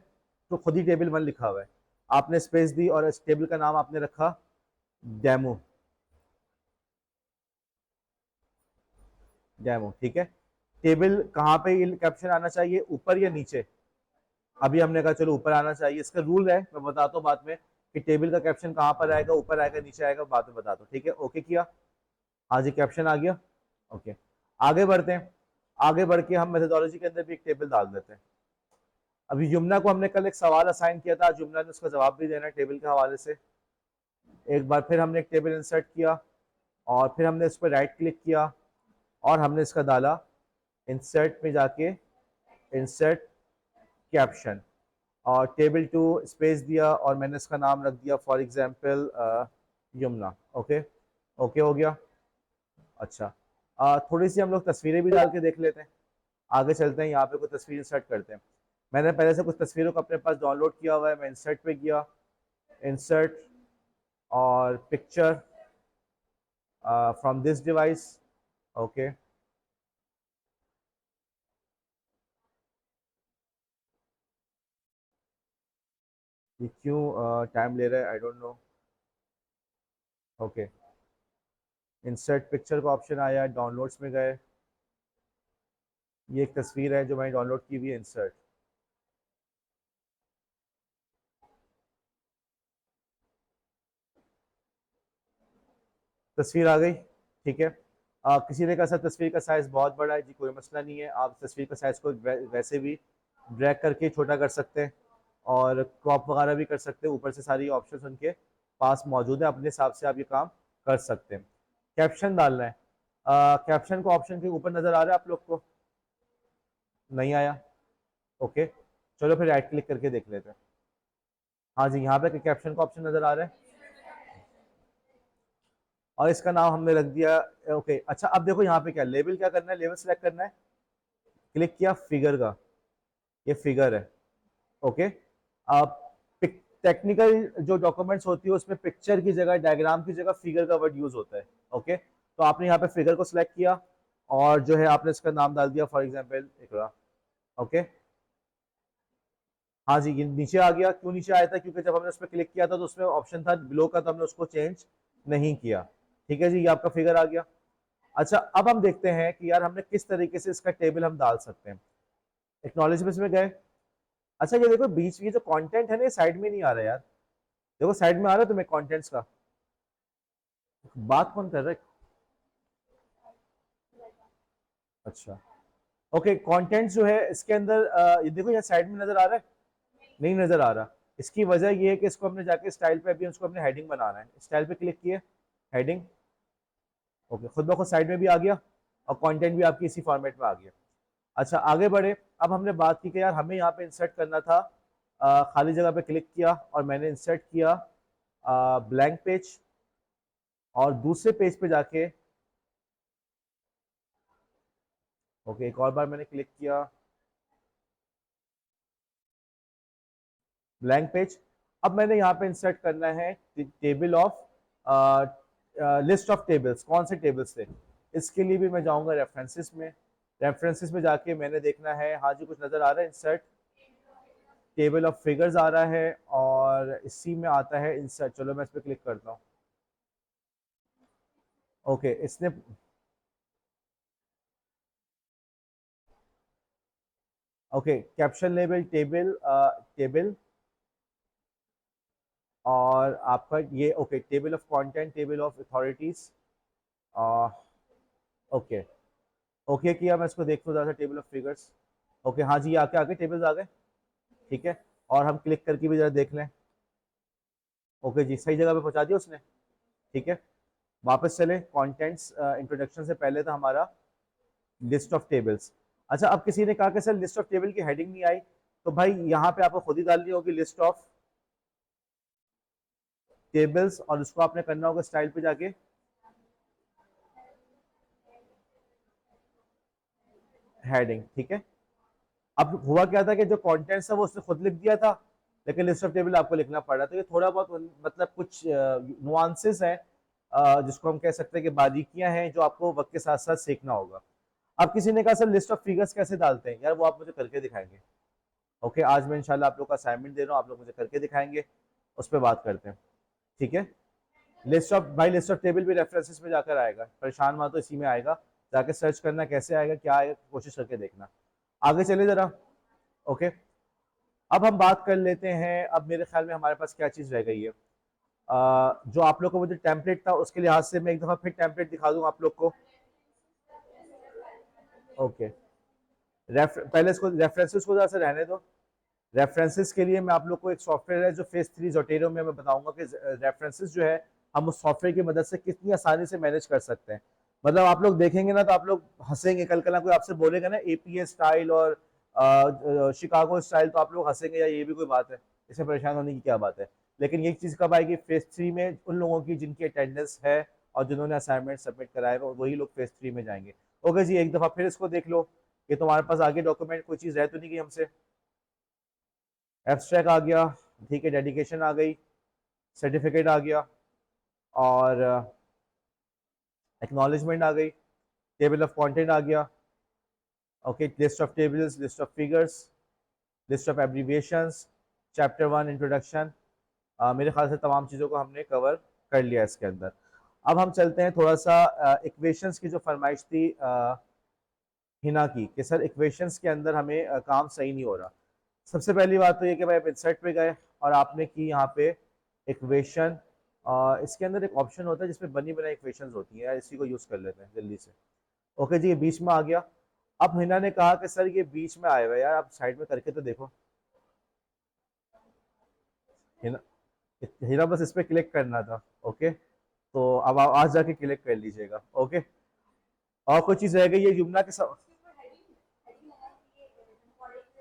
तो खुद ही टेबल 1 लिखा हुआ है। आपने स्पेस दी और इस टेबल का नाम आपने रखा डेमो। डेमो, ठीक है। टेबल कहाँ पे कैप्शन आना चाहिए, ऊपर या नीचे? अभी हमने कहा चलो ऊपर आना चाहिए। इसका रूल है, मैं बताता हूँ बाद में, कि टेबल का कैप्शन कहाँ पर आएगा, ऊपर आएगा नीचे आएगा, बाद में बताता हूँ। ठीक है, ओके किया। हाँ जी, कैप्शन आ गया। ओके, आगे बढ़ते हैं। आगे बढ़ के हम मेथोडोलॉजी के अंदर भी एक टेबल डाल देते हैं। अभी यमुना को हमने कल एक सवाल असाइन किया था, आज यमुना ने उसका जवाब भी देना है टेबल के हवाले से। एक बार फिर हमने एक टेबल इंसर्ट किया और फिर हमने इस पर राइट क्लिक किया और हमने इसका डाला इंसर्ट में जाके, इंसर्ट कैप्शन, और टेबल 2 स्पेस दिया और मैंने इसका नाम रख दिया for example Yamuna. Okay, okay हो गया। अच्छा, थोड़ी सी हम लोग तस्वीरें भी डाल के देख लेते हैं। आगे चलते हैं, यहाँ पे कोई तस्वीर इंसर्ट करते हैं। मैंने पहले से कुछ तस्वीरों को अपने पास डाउनलोड किया हुआ है। मैं इंसर्ट पे गया, इंसर्ट और picture from this device. Okay, ये क्यों टाइम ले रहा है, I don't know. Okay, insert picture का ऑप्शन आया, डाउनलोड्स में गए। ये एक तस्वीर है जो मैंने डाउनलोड की हुई है, इंसर्ट। तस्वीर आ गई, ठीक है। किसी ने कहा सर तस्वीर का साइज बहुत बड़ा है, जी कोई मसला नहीं है। आप तस्वीर का साइज को वैसे भी ड्रैग करके छोटा कर सकते हैं और क्रॉप वगैरह भी कर सकते हैं। ऊपर से सारी ऑप्शंस उनके पास मौजूद है, अपने हिसाब से आप ये काम कर सकते हैं। कैप्शन डालना है, कैप्शन को ऑप्शन के ऊपर नजर आ रहा है आप लोग को? नहीं आया? ओके, चलो फिर राइट क्लिक करके देख लेते हैं। हाँ जी, यहाँ पे कैप्शन का ऑप्शन नजर आ रहा है और इसका नाम हमने रख दिया। ओके, अच्छा अब देखो यहाँ पे क्या लेबल, क्या करना है, लेबल सेलेक्ट करना है। क्लिक किया फिगर का, ये फिगर है। ओके, आप टेक्निकल जो डॉक्यूमेंट्स होती है उसमें पिक्चर की जगह, डायग्राम की जगह फिगर का वर्ड यूज होता है। ओके, तो आपने यहाँ पे फिगर को सिलेक्ट किया और जो है आपने इसका नाम डाल दिया फॉर एग्जांपल इकरा। ओके, हाँ जी, ये नीचे आ गया। क्यों नीचे आया था? क्योंकि जब हमने उस पर क्लिक किया था तो उसमें ऑप्शन था बिलो का, तो हमने उसको चेंज नहीं किया। ठीक है जी, ये आपका फिगर आ गया। अच्छा, अब हम देखते हैं कि यार हमने किस तरीके से इसका टेबल हम डाल सकते हैं। एक्नॉलेजमेंट्स में गए। अच्छा, ये देखो बीच ये जो कंटेंट है ना, ये साइड में नहीं आ रहा यार। देखो साइड में आ रहा है तुम्हें कंटेंट्स का? बात कौन कर रहा है? अच्छा, ओके, कंटेंट जो है इसके अंदर ये देखो यहाँ साइड में नजर आ रहा है? नहीं नजर आ रहा। इसकी वजह ये है कि इसको हमने जाके स्टाइल पे, अभी उसको हमने हेडिंग बनाना है। स्टाइल पे क्लिक किए, हेडिंग। ओके, खुद ब खुद साइड में भी आ गया और कंटेंट भी आपकी इसी फॉर्मेट में आ गया। अच्छा, आगे बढ़े। अब हमने बात की कि यार हमें यहाँ पे इंसर्ट करना था। खाली जगह पे क्लिक किया और मैंने इंसर्ट किया ब्लैंक पेज, और दूसरे पेज पे जाके, ओके एक और बार मैंने क्लिक किया ब्लैंक पेज। अब मैंने यहाँ पे इंसर्ट करना है table of, list of tables. कौन से टेबल्स थे? इसके लिए भी मैं जाऊंगा रेफरेंसेस में। रेफरेंसेस में जाके मैंने देखना है, हाँ जी कुछ नजर आ रहा है, इंसर्ट टेबल ऑफ फिगर्स आ रहा है और इसी में आता है इंसर्ट। चलो मैं इस पर क्लिक करता हूँ। ओके, इसने okay caption label table, table, और आपका ये okay table of content, table of authorities. Okay, okay किया। मैं इसको देखता हूँ जरा, टेबल ऑफ फिगर्स। ओके, हाँ जी, ये आके आगे टेबल्स आ गए। ठीक है, और हम क्लिक करके भी जरा देख लें। ओके जी, सही जगह पे पहुंचा दिया उसने। ठीक है, वापस चले। कंटेंट्स इंट्रोडक्शन से पहले था हमारा लिस्ट ऑफ टेबल्स। अच्छा, अब किसी ने कहा कि सर लिस्ट ऑफ टेबल की हेडिंग नहीं आई, तो भाई यहाँ पे आपको खुद ही डालनी होगी लिस्ट ऑफ टेबल्स, और उसको आपने करना होगा स्टाइल पे जाके हेडिंग। ठीक है, अब हुआ क्या था कि जो कंटेंट्स था वो उसने खुद लिख दिया था, लेकिन लिस्ट ऑफ टेबल आपको लिखना पड़ रहा था। तो ये थोड़ा बहुत मतलब कुछ नुआंसेस हैं, जिसको हम कह सकते हैं कि बारीकियां हैं, जो आपको वक्त के साथ साथ सीखना होगा। अब किसी ने कहा सर लिस्ट ऑफ फिगर्स कैसे डालते हैं, यार वो आप मुझे करके दिखाएंगे। ओके, आज मैं इंशाल्लाह आप लोग का असाइनमेंट दे रहा हूँ, आप लोग मुझे करके दिखाएंगे, उस पर बात करते हैं। ठीक है, लिस्ट ऑफ भाई लिस्ट ऑफ टेबल भी रेफरेंसेस में जाकर आएगा, परेशान मत तो इसी में आएगा, जाके सर्च करना कैसे आएगा क्या आएगा, कोशिश करके देखना। आगे चले जरा। ओके, अब हम बात कर लेते हैं, अब मेरे ख्याल में हमारे पास क्या चीज़ रह गई है। जो आप लोग को वो जो टेम्पलेट था उसके लिहाज से मैं एक दफ़ा फिर टेम्पलेट दिखा दूँ आप लोग को। ओके, पहले इसको रेफरेंसेस को जरा से रहने दो। रेफरेंसेस के लिए मैं आप लोग को एक सॉफ्टवेयर है जो फेस 3 जोटेरो में मैं बताऊंगा कि रेफरेंसेस जो है हम उस सॉफ्टवेयर की मदद से कितनी आसानी से मैनेज कर सकते हैं। मतलब आप लोग देखेंगे ना तो आप लोग हंसेंगे, कल कल कोई आपसे बोलेगा ना एपीए स्टाइल और शिकागो स्टाइल, तो आप लोग हंसेंगे या ये भी कोई बात है, इसमें परेशान होने की क्या बात है। लेकिन ये चीज़ कब आएगी, फेज 3 में उन लोगों की जिनकी अटेंडेंस है और जिन्होंने असाइनमेंट सबमिट कराया वही लोग फेज 3 में जाएंगे। ओके जी, एक दफ़ा फिर इसको देख लो कि तुम्हारे पास आगे डॉक्यूमेंट कोई चीज़ रह तो नहीं गई हमसे। एब्स्ट्रैक्ट आ गया, ठीक है, डेडिकेशन आ गई, सर्टिफिकेट आ गया, और एक्नॉलेजमेंट आ गई, टेबल ऑफ कंटेंट आ गया। Okay, list of tables, list of figures, list of abbreviations, chapter 1 introduction. मेरे ख्याल से तमाम चीज़ों को हमने कवर कर लिया इसके अंदर। अब हम चलते हैं थोड़ा सा इक्वेशंस की जो फरमाइश थी हिना की, कि सर इक्वेशंस के अंदर हमें काम सही नहीं हो रहा। सबसे पहली बात तो ये कि भाई आप इंसर्ट पे गए और आपने की यहाँ पे इक्वेशन, इसके अंदर एक ऑप्शन होता है जिसमें बनी बनाई इक्वेशंस होती हैं, इसी को यूज़ कर लेते हैं जल्दी से। ओके जी, ये बीच में आ गया। अब हिना ने कहा कि सर ये बीच में आया हुआ है, यार आप साइड में करके तो देखो। हिना हिना बस इस पर क्लिक करना था। ओके, तो अब आप आज जाके क्लिक कर लीजिएगा। ओके, और कोई चीज़ रह गई है युमना के साथ?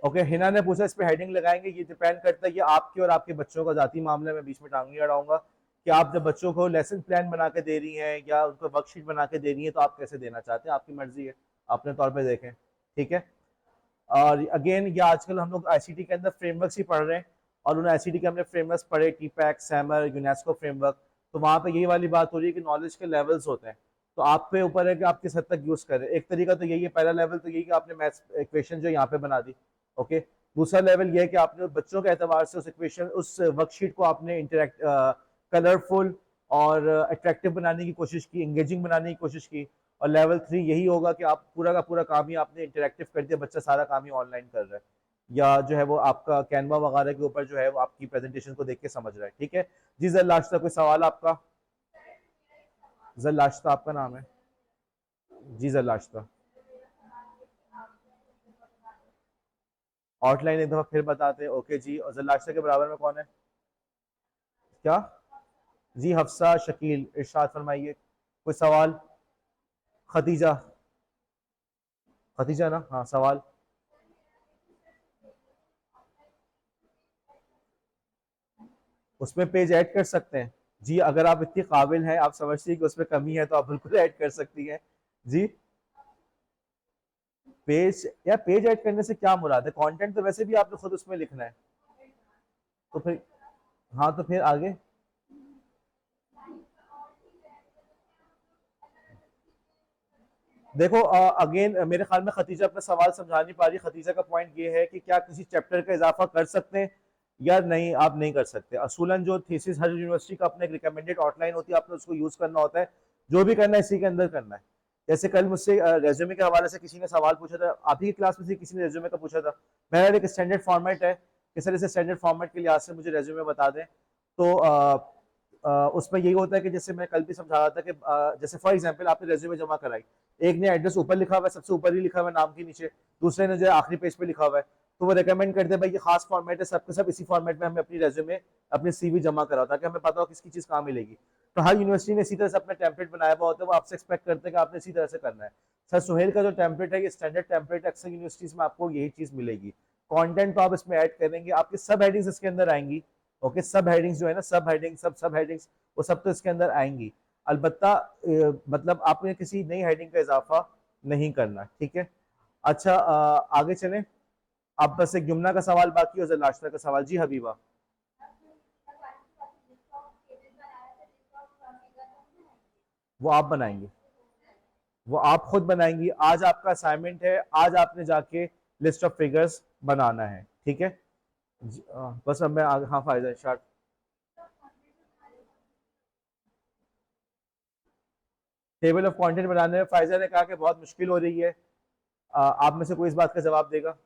ओके, हिना ने पूछा इस पे हेडिंग लगाएंगे, ये डिपेंड करता है ये आपके और आपके बच्चों का जाती मामला, में बीच में टांग नहीं अड़ाऊंगा कि आप जब बच्चों को लेसन प्लान बना के दे रही हैं या उनको वर्कशीट बना के दे रही हैं तो आप कैसे देना चाहते हैं, आपकी मर्जी है, अपने तौर पे देखें। ठीक है, और अगेन ये आजकल हम लोग आईसीटी के अंदर फ्रेमवर्क्स ही पढ़ रहे हैं, और उन आईसीटी के हमने फ्रेमवर्क्स पढ़े, टीपैक, सैमर, यूनेस्को फ्रेमवर्क, तो वहाँ पे यही वाली बात हो रही है कि नॉलेज के लेवल्स होते हैं, तो आप पे ऊपर है कि आप किस हद तक यूज़ करें। एक तरीका तो यही है, पहला लेवल तो यही कि आपने मैथ्स इक्वेशन जो यहाँ पे बना दी। ओके, दूसरा लेवल ये है कि आपने बच्चों के एतबार से उस इक्वेशन, उस वर्कशीट को आपने इंटरेक्ट कलरफुल और अट्रैक्टिव बनाने की कोशिश की, इंगेजिंग बनाने की कोशिश की। और लेवल 3 यही होगा कि आप पूरा का पूरा काम ही आपने इंटरेक्टिव कर दिया, बच्चा सारा काम ही ऑनलाइन कर रहा है, या जो है वो आपका कैनवा वगैरह के ऊपर जो है वो आपकी प्रेजेंटेशन को देख के समझ रहा है। ठीक है जी, जर लाश्ता कोई सवाल आपका? जर लाश्ता आपका नाम है? जी जर लाश्ता, आउटलाइन एक दफा फिर बताते हैं। ओके जी, और जर लाश्ता के बराबर में कौन है? क्या? जी हफ्सा, शकील, इरशाद फरमाइए, कोई सवाल? खतीजा, खतीजा ना, हाँ सवाल। उसमें पेज ऐड कर सकते हैं जी, अगर आप इतनी काबिल हैं, आप समझती हैं कि उसमें कमी है तो आप बिल्कुल ऐड कर सकती हैं जी। पेज, या पेज ऐड करने से क्या मुराद है, कंटेंट तो वैसे भी आपने खुद उसमें लिखना है, तो फिर, हाँ तो फिर आगे। देखो अगेन मेरे ख्याल में खतीजा अपना सवाल समझा नहीं पा रही। खतीजा का पॉइंट ये है कि क्या किसी चैप्टर का इजाफा कर सकते हैं या नहीं, आप नहीं कर सकते। असूलन जो थीसिस हर यूनिवर्सिटी का अपना एक रिकमेंडेड आउटलाइन होती है, आपने उसको यूज करना होता है, जो भी करना है इसी के अंदर करना है। जैसे कल मुझसे रेज्यूमे के हवाले से किसी ने सवाल पूछा था, आप ही की क्लास में से किसी ने रेज्यूमे का पूछा था, मेरा एक स्टैंडर्ड फॉर्मेट है कि सर इसे स्टैंडर्ड फॉर्मेट के लिहाज से मुझे रेज्यूमे बता दें। तो उसमें यही होता है कि जैसे मैं कल भी समझा रहा था कि जैसे फॉर एग्जांपल आपने रेज्यूमे जमा कराई, एक ने एड्रेस ऊपर लिखा हुआ है, सबसे ऊपर ही लिखा हुआ है नाम के नीचे, दूसरे ने जो है आखिरी पेज पे लिखा हुआ है, तो वो रेकमेंड करते हैं भाई ये खास फॉर्मेट है, सबके सब इसी फॉर्मेट में हमें अपनी रेज्यूमे, अपनी सीवी जमा कराओ, ताकि हमें पता हो किसकी चीज कहाँ मिलेगी। तो हर यूनिवर्सिटी ने इसी तरह से अपना टेम्पलेट बनाया हुआ होता है, वो आपसे एक्सपेक्ट करते हैं कि आपने इसी तरह से करना है। सर सुहेल का जो टेम्पलेट है ये स्टैंडर्ड टेम्पलेट है, अक्सर यूनिवर्सिटीज में आपको यही चीज मिलेगी। कंटेंट तो आप इसमें ऐड करेंगे, आपकी सब हेडिंग्स इसके अंदर आएंगी। ओके, सब हेडिंग्स जो है ना, सब हेडिंग, सब हेडिंग्स, वो सब तो इसके अंदर आएंगी। अलबत्ता मतलब आपने किसी नई हेडिंग का इजाफा नहीं करना। ठीक है, अच्छा आगे चलें। अब बस एक जुमना का सवाल बाकी है और लास्टर का सवाल। जी हबीबा। वो आप बनाएंगे, वो आप खुद बनाएंगी। आज आपका असाइनमेंट है, आज आपने जाके लिस्ट ऑफ फिगर्स बनाना है, ठीक है। बस अब मैं आगे, हाँ फायदा स्टार्ट। टेबल ऑफ कंटेंट बनाने में फायजा ने कहा कि बहुत मुश्किल हो रही है। आप में से कोई इस बात का जवाब देगा?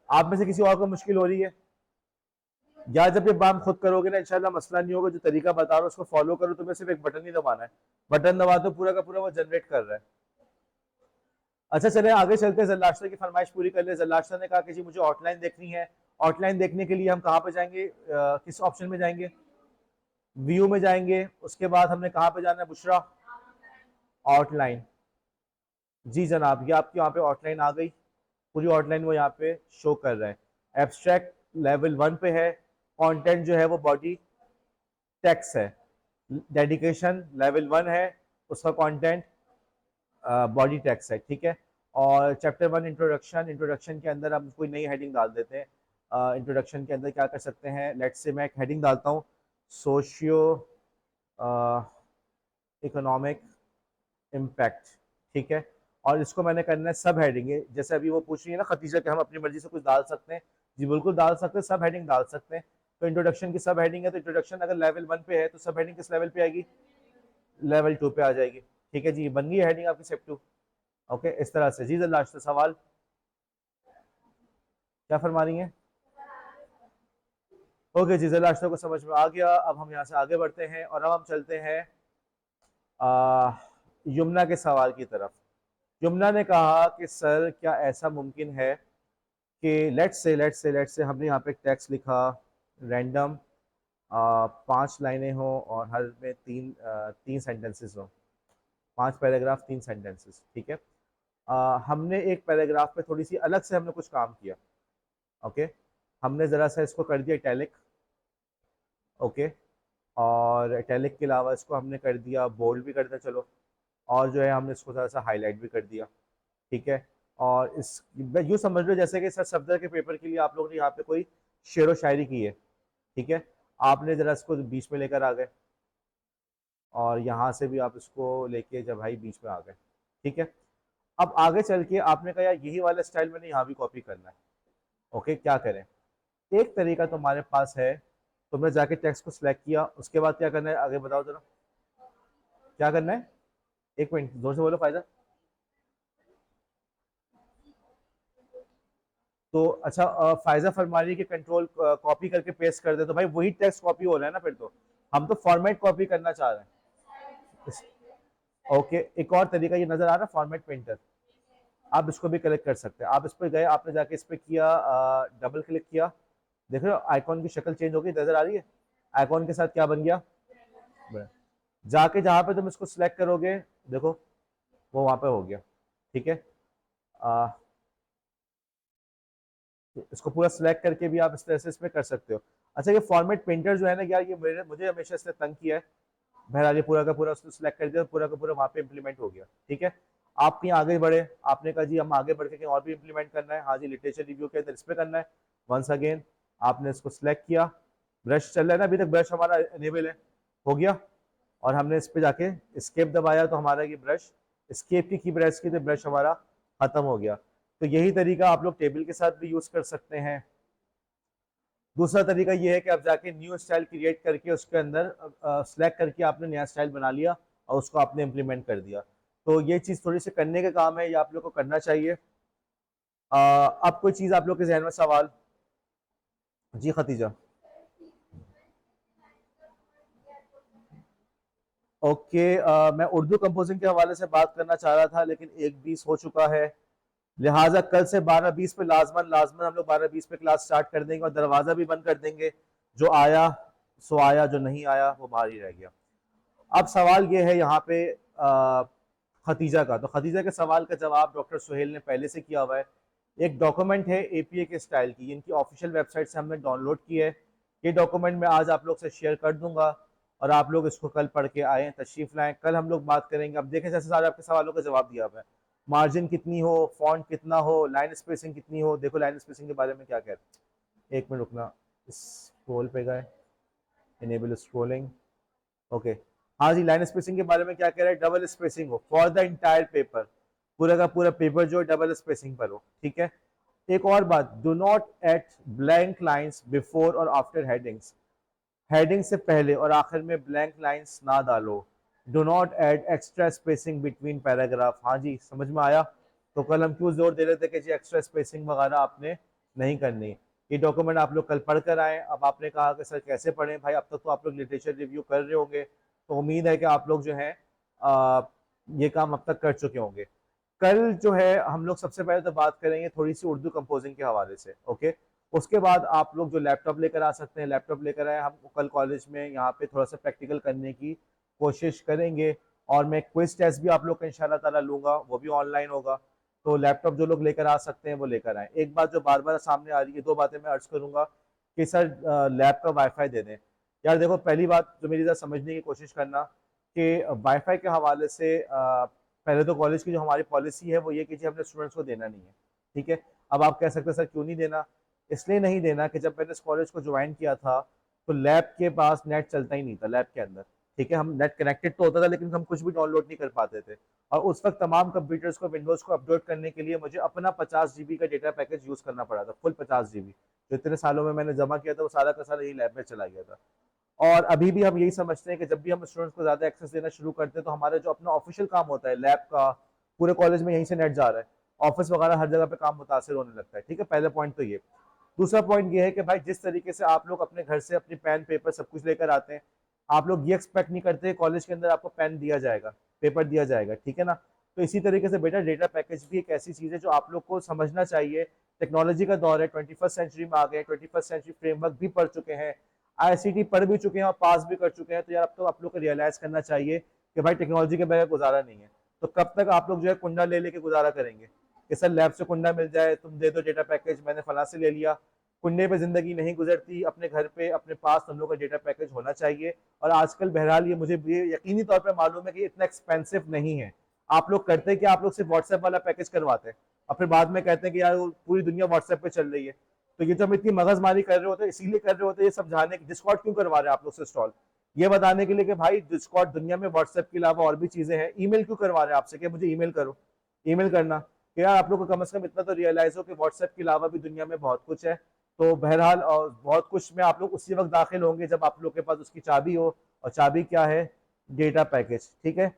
आप में से किसी और को मुश्किल हो रही है? या जब ये काम खुद करोगे ना इंशाल्लाह मसला नहीं होगा। जो तरीका बता रहा हूँ उसको फॉलो करो, तुम्हें सिर्फ एक बटन ही दबाना है, बटन दबा दो, पूरा का पूरा वो जनरेट कर रहा है। अच्छा चले आगे चलते हैं, जल्लाश्ता की फरमाइश पूरी कर ले। जल्लाश्ता ने कहा कि जी मुझे आउटलाइन देखनी है। आउटलाइन देखने के लिए हम कहाँ पे जाएंगे, किस ऑप्शन में जाएंगे? व्यू में जाएंगे। उसके बाद हमने कहाँ पे जाना है बुशरा? आउटलाइन। जी जनाब, ये आपकी वहाँ पे आउटलाइन आ गई, पूरी आउटलाइन वो यहाँ पे शो कर रहा है। एब्स्ट्रैक्ट लेवल 1 पे है, कंटेंट जो है वो बॉडी टेक्स्ट है। डेडिकेशन लेवल 1 है, उसका कंटेंट बॉडी टेक्स्ट है, ठीक है। और चैप्टर 1 इंट्रोडक्शन, इंट्रोडक्शन के अंदर हम कोई नई हेडिंग डाल देते हैं। इंट्रोडक्शन के अंदर क्या कर सकते हैं, लेट्स से मैं एक हेडिंग डालता हूँ, सोशियो इकोनॉमिक इम्पैक्ट, ठीक है। और इसको मैंने करना है सब हेडिंग है। जैसे अभी वो पूछ रही है ना खतीजा कि हम अपनी मर्जी से कुछ डाल सकते हैं, जी बिल्कुल डाल सकते हैं, सब हेडिंग डाल सकते हैं। तो इंट्रोडक्शन की सब हेडिंग है, तो इंट्रोडक्शन अगर लेवल 1 पे है तो सब हेडिंग किस लेवल पे आएगी? लेवल 2 पे आ जाएगी, ठीक है जी। बन गई है हेडिंग आपकी सेप 2। ओके, इस तरह से। जी लास्ट सवाल क्या फरमा रही हैं? ओके जी, लास्ट को समझ में आ गया। अब हम यहाँ से आगे बढ़ते हैं और अब हम चलते हैं यमुना के सवाल की तरफ। यमुना ने कहा कि सर क्या ऐसा मुमकिन है कि लेट्स से हमने यहाँ पे एक टेक्स्ट लिखा, रैंडम 5 लाइनें हो और हर में तीन सेंटेंसेस हो, 5 पैराग्राफ 3 सेंटेंसेस, ठीक है। हमने एक पैराग्राफ पे थोड़ी सी अलग से हमने कुछ काम किया। ओके, हमने ज़रा सा इसको कर दिया इटैलिक। ओके, और इटैलिक के अलावा इसको हमने कर दिया बोल्ड भी कर दिया, चलो। और जो है हमने इसको थोड़ा सा हाईलाइट भी कर दिया, ठीक है। और इस यूँ समझ लो जैसे कि सर सफदर के पेपर के लिए आप लोगों ने यहाँ पे कोई शेर व शायरी की है, ठीक है। आपने ज़रा इसको बीच में लेकर आ गए और यहाँ से भी आप इसको लेके जब भाई बीच में आ गए, ठीक है। अब आगे चल के आपने कहा यार यही वाला स्टाइल मैंने यहाँ भी कॉपी करना है। ओके, क्या करें? एक तरीका तुम्हारे पास है, तुमने जाके टेक्स्ट को सिलेक्ट किया, उसके बाद क्या करना है आगे बताओ जरा, क्या करना है? एक मिनट जोर से बोलो फायदा। तो अच्छा, फायजा फरमा रही है कि कंट्रोल कॉपी करके पेस्ट कर दे, तो भाई वही टेक्स्ट कॉपी हो रहा है ना फिर तो। हम तो फॉर्मेट कॉपी करना चाह रहे हैं। ओके, एक और तरीका ये नजर आ रहा है, फॉर्मेट पेंटर। आप इसको भी कलेक्ट कर सकते हैं। आप इस पर गए, आपने जाके इस पर किया, डबल क्लिक किया, देख रहे हो आइकॉन की शक्ल चेंज हो गई, नजर आ रही है? आइकॉन के साथ क्या बन गया? जाके जहां पे तुम इसको सिलेक्ट करोगे, देखो वो वहां पे हो गया, ठीक है। आ, इसको पूरा सिलेक्ट करके भी आप इस तरह से इसमें कर सकते हो। अच्छा, ये फॉर्मेट पेंटर जो है ना यार, ये मुझे हमेशा इसने तंग किया है। बहरहाल ये पूरा का पूरा उसने सिलेक्ट कर दिया, पूरा का पूरा वहां पे इंप्लीमेंट हो गया, ठीक है। आप कहीं आगे बढ़े, आपने कहा जी हम आगे बढ़ के कहीं और भी इंप्लीमेंट करना है, हाँ जी लिटरेचर रिव्यू के अंदर इस पे करना है। वंस अगेन आपने इसको सिलेक्ट किया, ब्रश चल रहा है ना अभी तक, ब्रश हमारा इनेबल है, हो गया। और हमने इस पे जाके स्केप दबाया तो हमारा ये ब्रश, स्केप की प्रेस की तो ब्रश हमारा खत्म हो गया। तो यही तरीका आप लोग टेबल के साथ भी यूज कर सकते हैं। दूसरा तरीका ये है कि आप जाके न्यू स्टाइल क्रिएट करके उसके अंदर सिलेक्ट करके आपने नया स्टाइल बना लिया और उसको आपने इम्प्लीमेंट कर दिया। तो ये चीज़ थोड़ी सी करने का काम है, ये आप लोग को करना चाहिए। अब कोई चीज़ आप लोग के जहन में सवाल? जी खतीजा। ओके, मैं उर्दू कंपोजिंग के हवाले से बात करना चाह रहा था लेकिन 1:20 हो चुका है, लिहाजा कल से 12:20 पे लाजमन लाजमन हम लोग 12:20 पे क्लास स्टार्ट कर देंगे और दरवाज़ा भी बंद कर देंगे। जो आया सो आया, जो नहीं आया वो बाहर ही रह गया। अब सवाल ये है यहाँ पे खतीजा का, तो खतीजा के सवाल का जवाब डॉक्टर सुहेल ने पहले से किया हुआ है। एक डॉक्यूमेंट है एपीए के स्टाइल की, इनकी ऑफिशियल वेबसाइट से हमने डाउनलोड की है। ये डॉक्यूमेंट मैं आज आप लोग से शेयर कर दूंगा और आप लोग इसको कल पढ़ के आए, तशरीफ लाएं, कल हम लोग बात करेंगे। अब देखें जैसे सारे आपके सवालों का जवाब दिया हुआ है, मार्जिन कितनी हो, फॉन्ट कितना हो, लाइन स्पेसिंग कितनी हो। देखो लाइन स्पेसिंग के बारे में क्या कहते हैं, एक मिनट रुकना, स्क्रॉल पे गए, इनेबल स्क्रॉलिंग, ओके। हाँ जी, लाइन स्पेसिंग के बारे में क्या कह रहा है, डबल स्पेसिंग हो फॉर द इंटायर पेपर, पूरा का पूरा पेपर जो है डबल स्पेसिंग पर हो, ठीक है। एक और बात, do not at blank lines before और आफ्टर हेडिंग्स, हेडिंग से पहले और आखिर में ब्लैंक लाइंस ना डालो। Do not add extra spacing between paragraph, हाँ जी समझ में आया। तो कल हम क्यों जोर दे रहे थे कि जी एक्स्ट्रा स्पेसिंग वगैरह आपने नहीं करनी। ये डॉक्यूमेंट आप लोग कल पढ़ कर आए, अब आपने कहा कि सर कैसे पढ़ें भाई, अब तक तो आप लोग लिटरेचर रिव्यू कर रहे होंगे, तो उम्मीद है कि आप लोग जो है ये काम अब तक कर चुके होंगे। कल जो है हम लोग सबसे पहले तो बात करेंगे थोड़ी सी उर्दू कंपोजिंग के हवाले से, ओके। उसके बाद आप लोग जो लैपटॉप लेकर आ सकते हैं लैपटॉप लेकर आए, हम कल कॉलेज में यहाँ पे थोड़ा सा प्रैक्टिकल करने की कोशिश करेंगे। और मैं क्विज टेस्ट भी आप लोग का इंशाल्लाह ताला लूंगा, वो भी ऑनलाइन होगा। तो लैपटॉप जो लोग लेकर आ सकते हैं वो लेकर आए। एक बात जो बार बार सामने आ रही है, दो बातें मैं अर्ज करूंगा कि सर लैब का वाईफाई दे दें। यार देखो, पहली बात जो मेरी तरह समझने की कोशिश करना कि वाईफाई के हवाले से पहले तो कॉलेज की जो हमारी पॉलिसी है वो ये कि जी हमने स्टूडेंट्स को देना नहीं है, ठीक है। अब आप कह सकते हैं सर क्यों नहीं देना, इसलिए नहीं देना कि जब मैंने इस कॉलेज को ज्वाइन किया था तो लैब के पास नेट चलता ही नहीं था लैब के अंदर, ठीक है। हम नेट कनेक्टेड तो होता था लेकिन हम कुछ भी डाउनलोड नहीं कर पाते थे। और उस वक्त तमाम कंप्यूटर्स को विंडोज को अपलोड करने के लिए मुझे अपना 50 GB का डेटा पैकेज यूज करना पड़ा था, फुल 50 GB। जो इतने सालों में मैंने जमा किया था वो सारा का सारा यही लैब में चला गया था। और अभी भी हम यही समझते हैं कि जब भी हम स्टूडेंट्स को ज्यादा एक्सेस देना शुरू करते हैं तो हमारा जो अपना ऑफिशियल काम होता है लैब का, पूरे कॉलेज में यहीं से नेट जा रहा है, ऑफिस वगैरह हर जगह पे काम मुतासिर होने लगता है, ठीक है। पहला पॉइंट तो ये। दूसरा पॉइंट ये है कि भाई जिस तरीके से आप लोग अपने घर से अपनी पेन पेपर सब कुछ लेकर आते हैं, आप लोग ये एक्सपेक्ट नहीं करते कॉलेज के अंदर आपको पेन दिया जाएगा, पेपर दिया जाएगा, ठीक है ना। तो इसी तरीके से बेटा डेटा पैकेज भी एक ऐसी चीज है जो आप लोग को समझना चाहिए। टेक्नोलॉजी का दौर है, 21st सेंचुरी में आ गए, 21st सेंचुरी फ्रेमवर्क भी पढ़ चुके हैं, आईसीटी पढ़ भी चुके हैं और पास भी कर चुके हैं। तो यार अब तो आप लोग को रियलाइज करना चाहिए कि भाई टेक्नोलॉजी के बगैर गुजारा नहीं है। तो कब तक आप लोग जो है कुंडा ले लेके गुजारा करेंगे कि सर लैब से कुंडा मिल जाए, तुम दे दो डेटा पैकेज, मैंने फला से ले लिया। कुंडे पे जिंदगी नहीं गुजरती, अपने घर पे अपने पास हम लोग का डेटा पैकेज होना चाहिए। और आजकल बहरहाल ये मुझे ये यकीनी तौर पर मालूम है कि इतना एक्सपेंसिव नहीं है। आप लोग करते कि आप लोग सिर्फ व्हाट्सएप वाला पैकेज करवाते हैं और फिर बाद में कहते हैं कि यार वो पूरी दुनिया व्हाट्सएप पे चल रही है। तो ये जो हम इतनी मगजमारी कर रहे होते हैं इसीलिए कर रहे होते हैं ये समझाने की, डिस्कॉर्ड क्यों करवा रहे हैं आप लोग से इंस्टॉल, ये बताने के लिए कि भाई डिस्कॉर्ड दुनिया में व्हाट्सएप के अलावा और भी चीजें हैं। ईमेल क्यों करवा रहे हैं आपसे कि मुझे ईमेल करो, ईमेल करना कि यार आप लोग को कम से कम इतना तो रियलाइज हो कि व्हाट्सएप के अलावा भी दुनिया में बहुत कुछ है। तो बहरहाल और बहुत कुछ में आप लोग उसी वक्त दाखिल होंगे जब आप लोग के पास उसकी चाबी हो, और चाबी क्या है, डेटा पैकेज, ठीक है।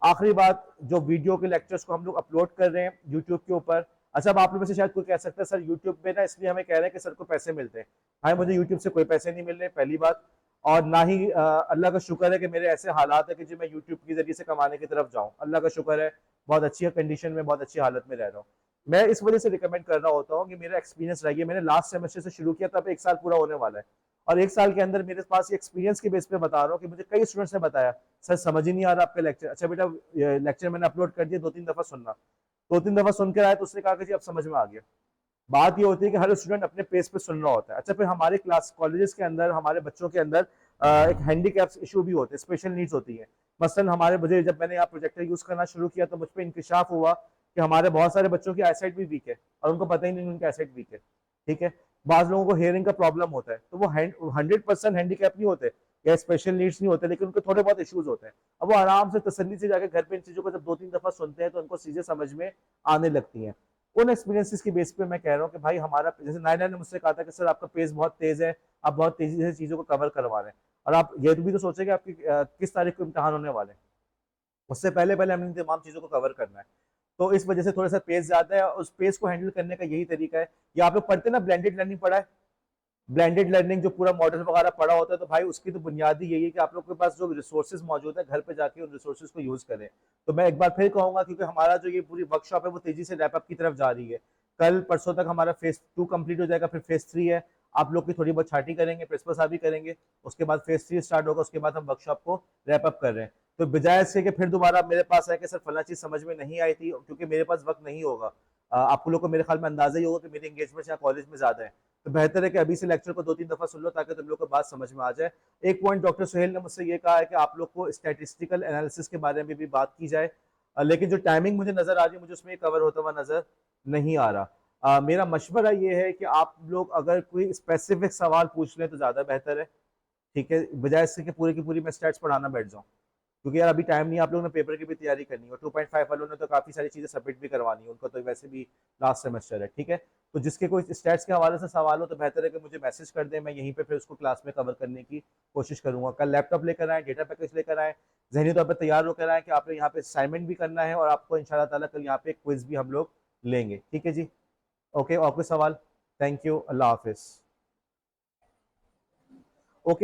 आखिरी बात, जो वीडियो के लेक्चर्स को हम लोग अपलोड कर रहे हैं यूट्यूब के ऊपर। अच्छा, अब आप लोग में से शायद कोई कह सकता है सर यूट्यूब पे ना इसलिए हमें कह रहे हैं कि सर को पैसे मिलते हैं। भाई मुझे यूट्यूब से कोई पैसे नहीं मिल रहे, पहली बात। और ना ही अल्लाह का शुक्र है कि मेरे ऐसे हालात है कि जी मैं यूट्यूब के जरिए से कमाने की तरफ जाऊं, अल्लाह का शुक्र है, बहुत अच्छी कंडीशन में बहुत अच्छी हालत में रह रहा हूँ। मैं इस वजह से रिकमेंड कर रहा होता हूँ कि मेरा एक्सपीरियंस रही है, मैंने लास्ट सेमेस्टर से शुरू किया था, अब 1 साल पूरा होने वाला है। और 1 साल के अंदर मेरे पास ये एक्सपीरियंस के बेस पे बता रहा हूँ कि मुझे कई स्टूडेंट्स ने बताया सर समझ ही नहीं आ रहा आपका लेक्चर। अच्छा बेटा, लेक्चर मैंने अपलोड कर दिया, 2-3 दफा सुनना। 2-3 दफा सुन कर आया तो उसने कहा कि जी अब समझ में आ गया। बात ये होती है कि हर स्टूडेंट अपने पेस पे सुन रहा होता है। अच्छा, फिर हमारे क्लास कॉलेजेस के अंदर हमारे बच्चों के अंदर एक हैंडीकैप्स इशू भी होते हैं, स्पेशल नीड्स होती है। मसलन हमारे, मुझे जब मैंने यहाँ प्रोजेक्टर यूज करना शुरू किया तो मुझ पर इंकशाफ हुआ कि हमारे बहुत सारे बच्चों की आईसाइट भी वीक है और उनको पता ही नहीं उनकी आईसाइट वीक है, ठीक है। बाज लोगों को हेयरिंग का प्रॉब्लम होता है, तो वो 100% हैंडीकैप नहीं होते या स्पेशल नीड्स नहीं होते, लेकिन उनको थोड़े बहुत इश्यूज होते हैं। अब वो आराम से तसल्ली से जाकर घर पे इन चीजों को जब 2-3 दफा सुनते हैं तो उनको चीजें समझ में आने लगती हैं। उन एक्सपीरियंसेस की बेस पे मैं कह रहा हूँ कि भाई हमारा, जैसे नायना ने मुझसे कहा था कि सर आपका पेस बहुत तेज है, आप बहुत तेजी से चीजों को कवर करवा रहे हैं। और आप ये भी तो सोचे कि आपकी किस तारीख को इम्तिहान होने वाले हैं, उससे पहले पहले हमने इन तमाम चीजों को कवर करना है। तो इस वजह से थोड़ा सा पेस ज्यादा है, और उस पेस को हैंडल करने का यही तरीका है। या आप लोग पढ़ते ना, ब्लेंडेड लर्निंग पढ़ा है, ब्लेंडेड लर्निंग जो पूरा मॉडल वगैरह पड़ा होता है, तो भाई उसकी तो बुनियादी यही है कि आप लोग के पास जो रिसोर्सेज मौजूद है घर पे जाके उन रिसोर्सेज को यूज करें। तो मैं एक बार फिर कहूंगा, क्योंकि हमारा जो ये पूरी वर्कशॉप है वो तेजी से रैपअप की तरफ जा रही है। कल परसों तक हमारा फेज 2 कंप्लीट हो जाएगा, फिर फेज 3 है। आप लोग की थोड़ी बहुत छाटी करेंगे, प्रिंसिपल साहब भी करेंगे, उसके बाद फेज 3 स्टार्ट होगा, उसके बाद हम वर्कशॉप को रैपअप कर रहे हैं। तो बजाय से कि फिर दोबारा मेरे पास है कि सर फला चीज समझ में नहीं आई थी, क्योंकि मेरे पास वक्त नहीं होगा। आपको लोग को मेरे ख्याल में अंदाजा ही होगा कि मेरी एंगेजमेंट यहाँ कॉलेज में ज्यादा है। तो बेहतर है कि अभी से लेक्चर को 2-3 दफा सुन लो ताकि तुम लोग को बात समझ में आ जाए। एक पॉइंट डॉक्टर सुहेल ने मुझसे ये कहा है कि आप लोग को स्टैटिस्टिकल एनालिसिस के बारे में भी बात की जाए। लेकिन जो टाइमिंग मुझे नजर आ रही है मुझे उसमें कवर होता हुआ नजर नहीं आ रहा। मेरा मशवरा ये है कि आप लोग अगर कोई स्पेसिफिक सवाल पूछ लें तो ज्यादा बेहतर है, ठीक है, बजाय इसके कि पूरी की पूरी मैं स्टैट्स पढ़ाना बैठ जाऊँ, क्योंकि यार अभी टाइम नहीं है, आप लोगों ने पेपर की भी तैयारी करनी है और 2.5 वालों ने तो काफी सारी चीजें सबमिट भी करवानी है, उनको तो वैसे भी लास्ट सेमेस्टर है, ठीक है। तो जिसके कोई स्टैट्स के हवाले से सवाल हो तो बेहतर है कि मुझे मैसेज कर दें, मैं यहीं पे फिर उसको क्लास में कवर करने की कोशिश करूंगा। कल लैपटॉप लेकर आए, डेटा पैकेज लेकर आए, जहनी तौर पर तैयार होकर आए कि आपने यहाँ पे असाइनमेंट भी करना है और आपको इंशाल्लाह ताला कल यहाँ पे क्विज भी हम लोग लेंगे, ठीक है जी। ओके, और कोई सवाल? Thank you, Allah Hafiz. Okay.